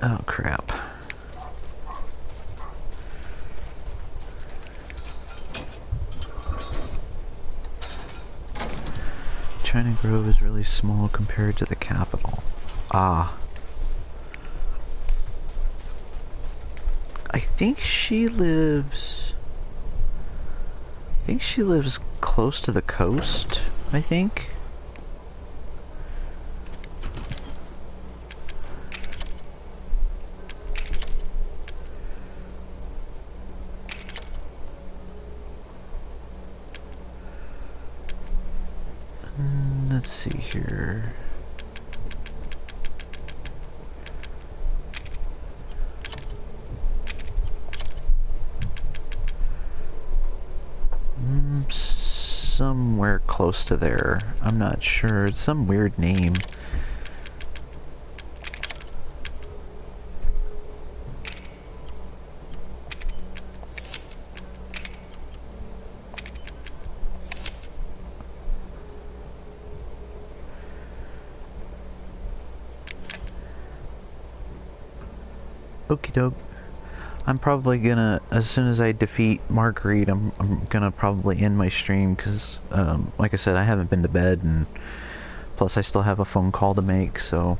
Oh crap. China Grove is really small compared to the capital. Ah. I think she lives close to the coast, I think. Let's see here. Somewhere close to there. I'm not sure. It's some weird name. Okie doke. I'm probably gonna, as soon as I defeat Marguerite, I'm gonna probably end my stream, because, like I said, I haven't been to bed, and plus I still have a phone call to make, so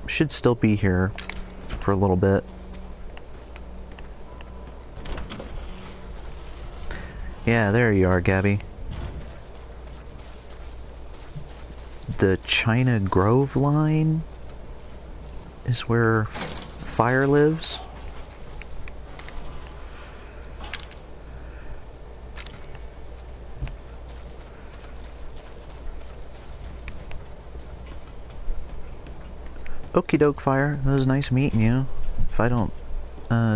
should still be here for a little bit. Yeah, there you are, Gabby. The China Grove line is where Fire lives. Okie doke, Fire. It was nice meeting you. If I don't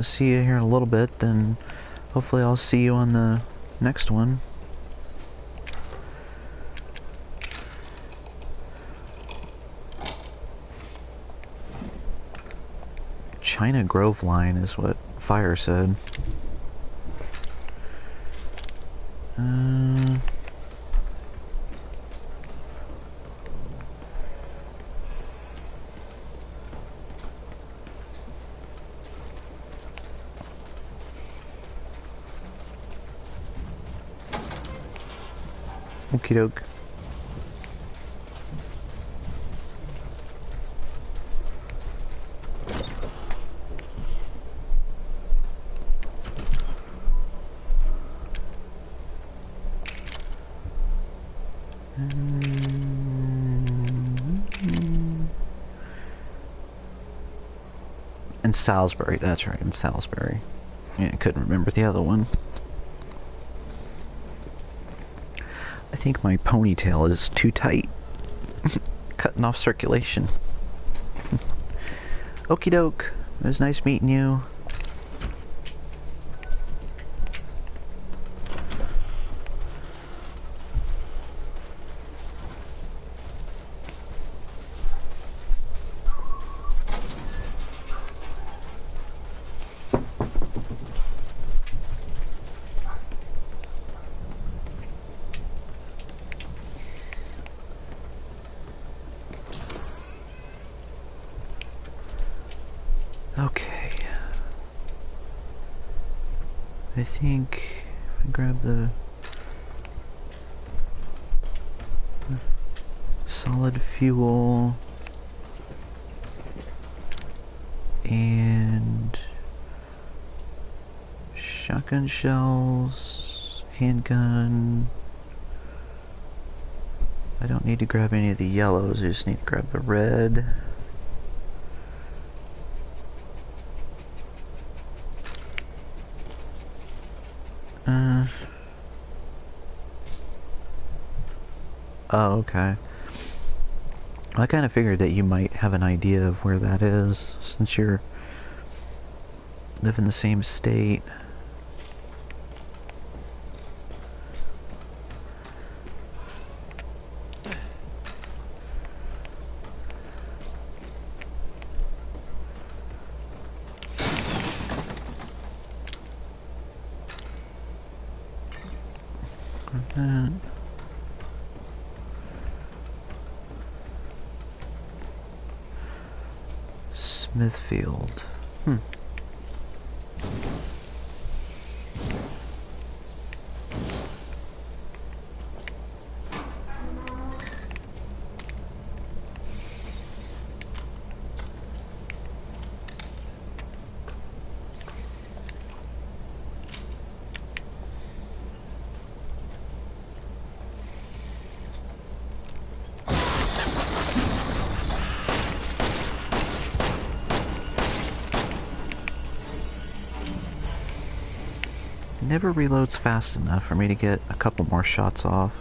see you here in a little bit, then hopefully I'll see you on the next one. China Grove line is what Fire said. Okie doke. In Salisbury, that's right, in Salisbury. Yeah, I couldn't remember the other one. I think my ponytail is too tight. Cutting off circulation. Okie doke. It was nice meeting you. Okay. I think if I grab the solid fuel and shotgun shells, handgun. I don't need to grab any of the yellows, I just need to grab the red. Oh, okay. I kind of figured that you might have an idea of where that is, since you live in the same state. Smithfield. Never reloads fast enough for me to get a couple more shots off.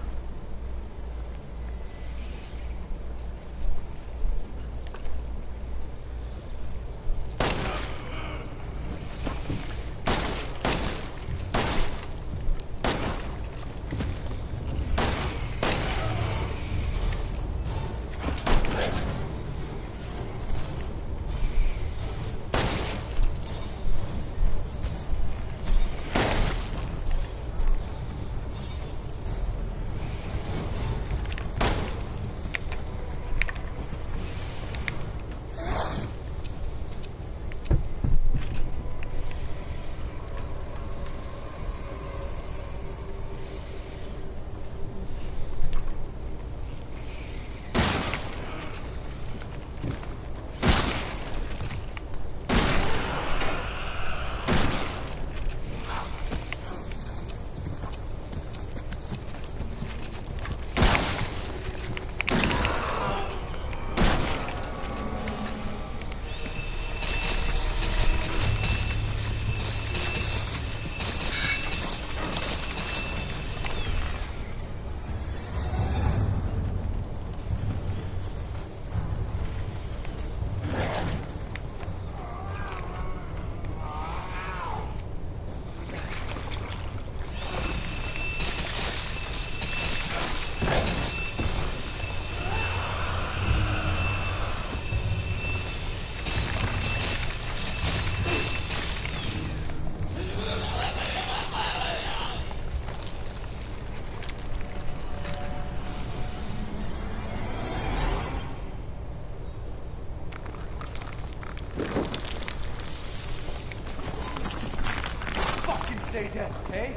stay dead, okay?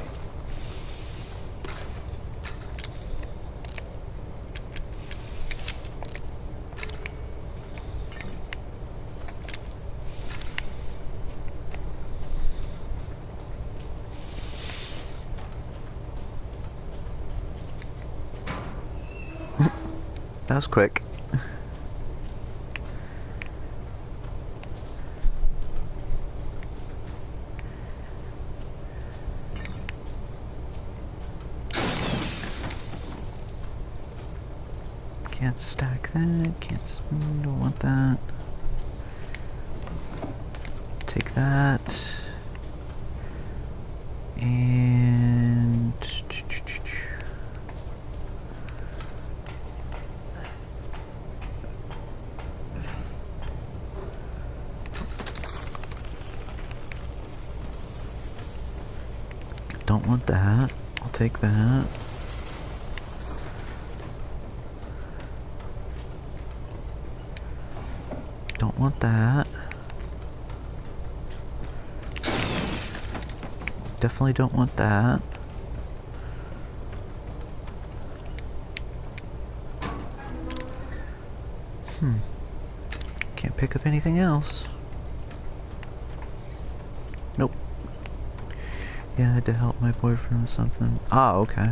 That was quick. Can't stack that, don't want that. Take that. And... don't want that. I'll take that. Don't want that. Definitely don't want that. Can't pick up anything else. Nope. Yeah, I had to help my boyfriend with something. Ah, okay.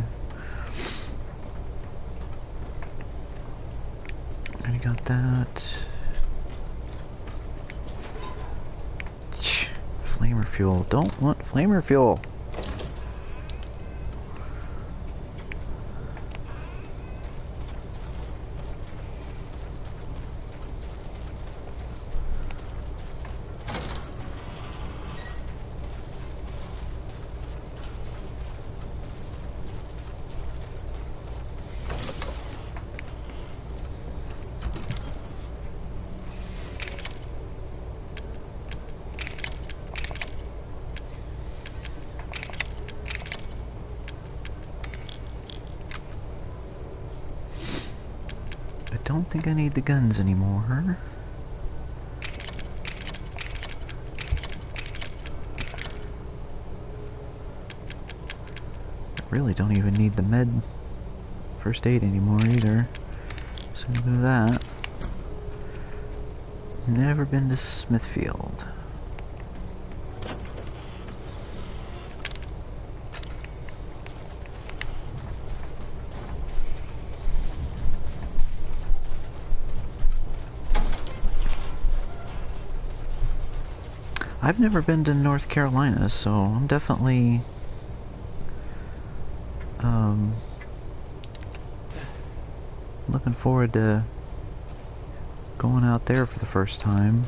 Already got that. Flamer fuel. Don't want flamer fuel. I don't think I need the guns anymore. I really don't even need the med first aid anymore either. So I'm gonna do that. Never been to Smithfield. I've never been to North Carolina, so I'm definitely looking forward to going out there for the first time.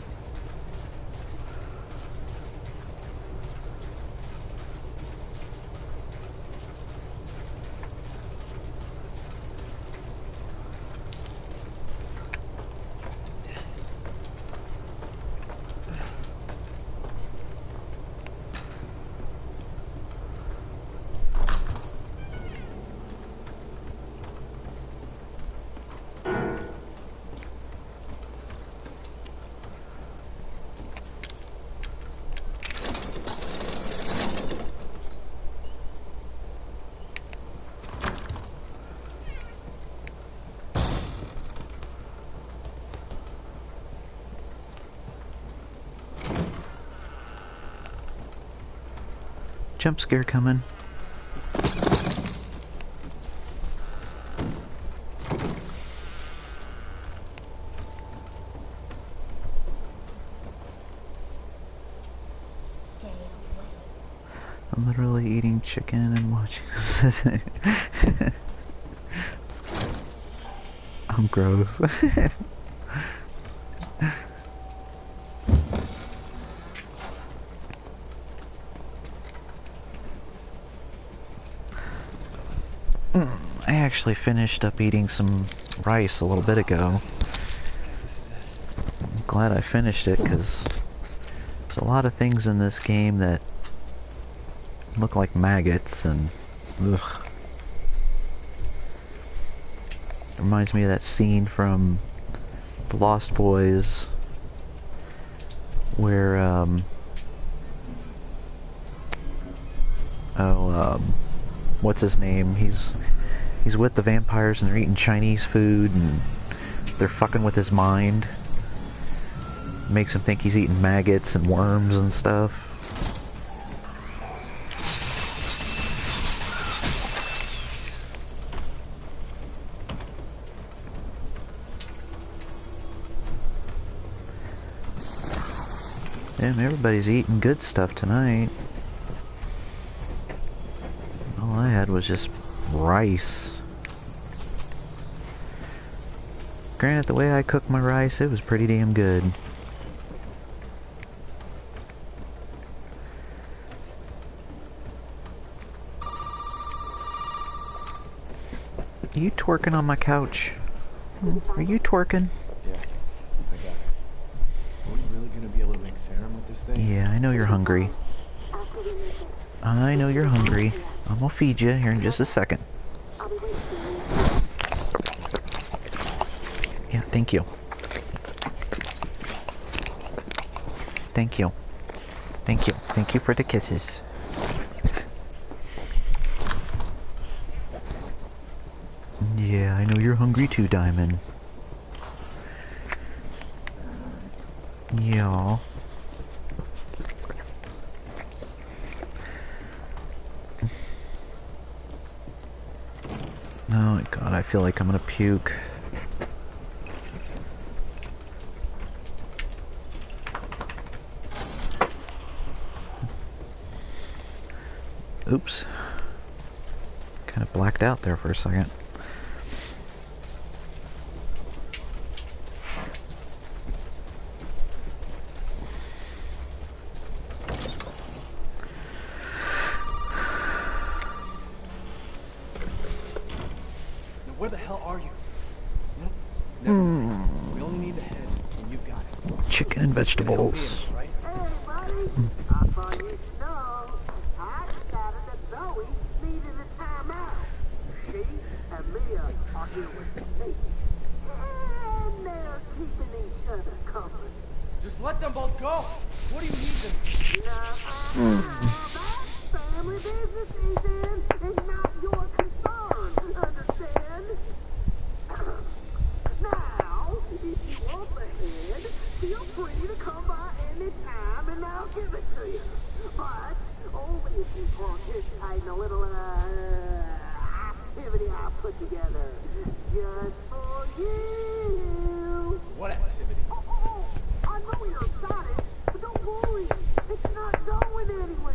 Jump scare coming. I'm literally eating chicken and watching this. I'm gross. I actually finished up eating some rice a little bit ago. I'm glad I finished it because there's a lot of things in this game that look like maggots and ugh. It reminds me of that scene from The Lost Boys where what's his name? He's with the vampires and they're eating Chinese food and they're fucking with his mind. Makes him think he's eating maggots and worms and stuff. Damn, everybody's eating good stuff tonight. All I had was just rice. Granted, the way I cooked my rice, it was pretty damn good. Are you twerking on my couch? Are you twerking? Yeah, I got it. Are we really gonna be able to make serum with this thing? Yeah, I know you're hungry. I know you're hungry. I'm gonna feed you here in just a second. Yeah, thank you. Thank you. Thank you. Thank you for the kisses. Yeah, I know you're hungry too, Diamond. Yeah. Oh my god, I feel like I'm gonna puke. Oops. Kind of blacked out there for a second. Where the hell are you? Never mind. We only need the head, and you got it. Chicken and vegetables. Right? Hey, buddy. I thought you'd know. I decided that Zoe needed a timeout. She and Mia are here with me. And they're keeping each other company. Just let them both go. What do you need them? That's family business, Ethan. It's not your concern. Understand? Now, if you want the head, feel free to come by any time and I'll give it to you. But only if you participate in a little activity I put together just for you. What activity? Oh, I know you're excited, but don't worry. It's not going anywhere.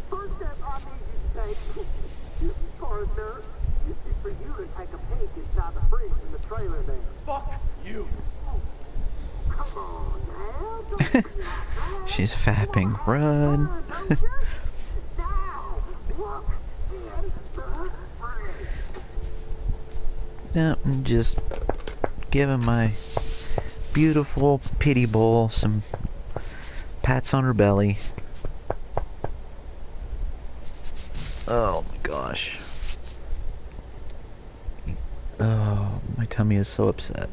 First step I need you to take, partner, is for you to take a peek inside the fridge in the trailer there. Fuck you. Come on now, don't be like that. She's fapping. Run. Now, look in the fridge. Yep, I'm just giving my beautiful pity bowl some pats on her belly. Oh my gosh. Oh, my tummy is so upset.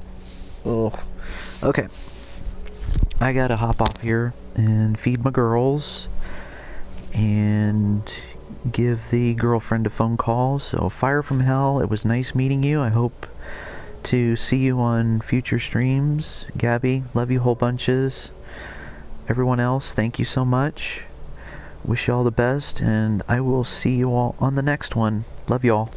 Oh. Okay. I gotta hop off here and feed my girls and give the girlfriend a phone call. So, fire from hell, it was nice meeting you. I hope to see you on future streams. Gabby, love you whole bunches. Everyone else, thank you so much. Wish you all the best, and I will see you all on the next one. Love you all.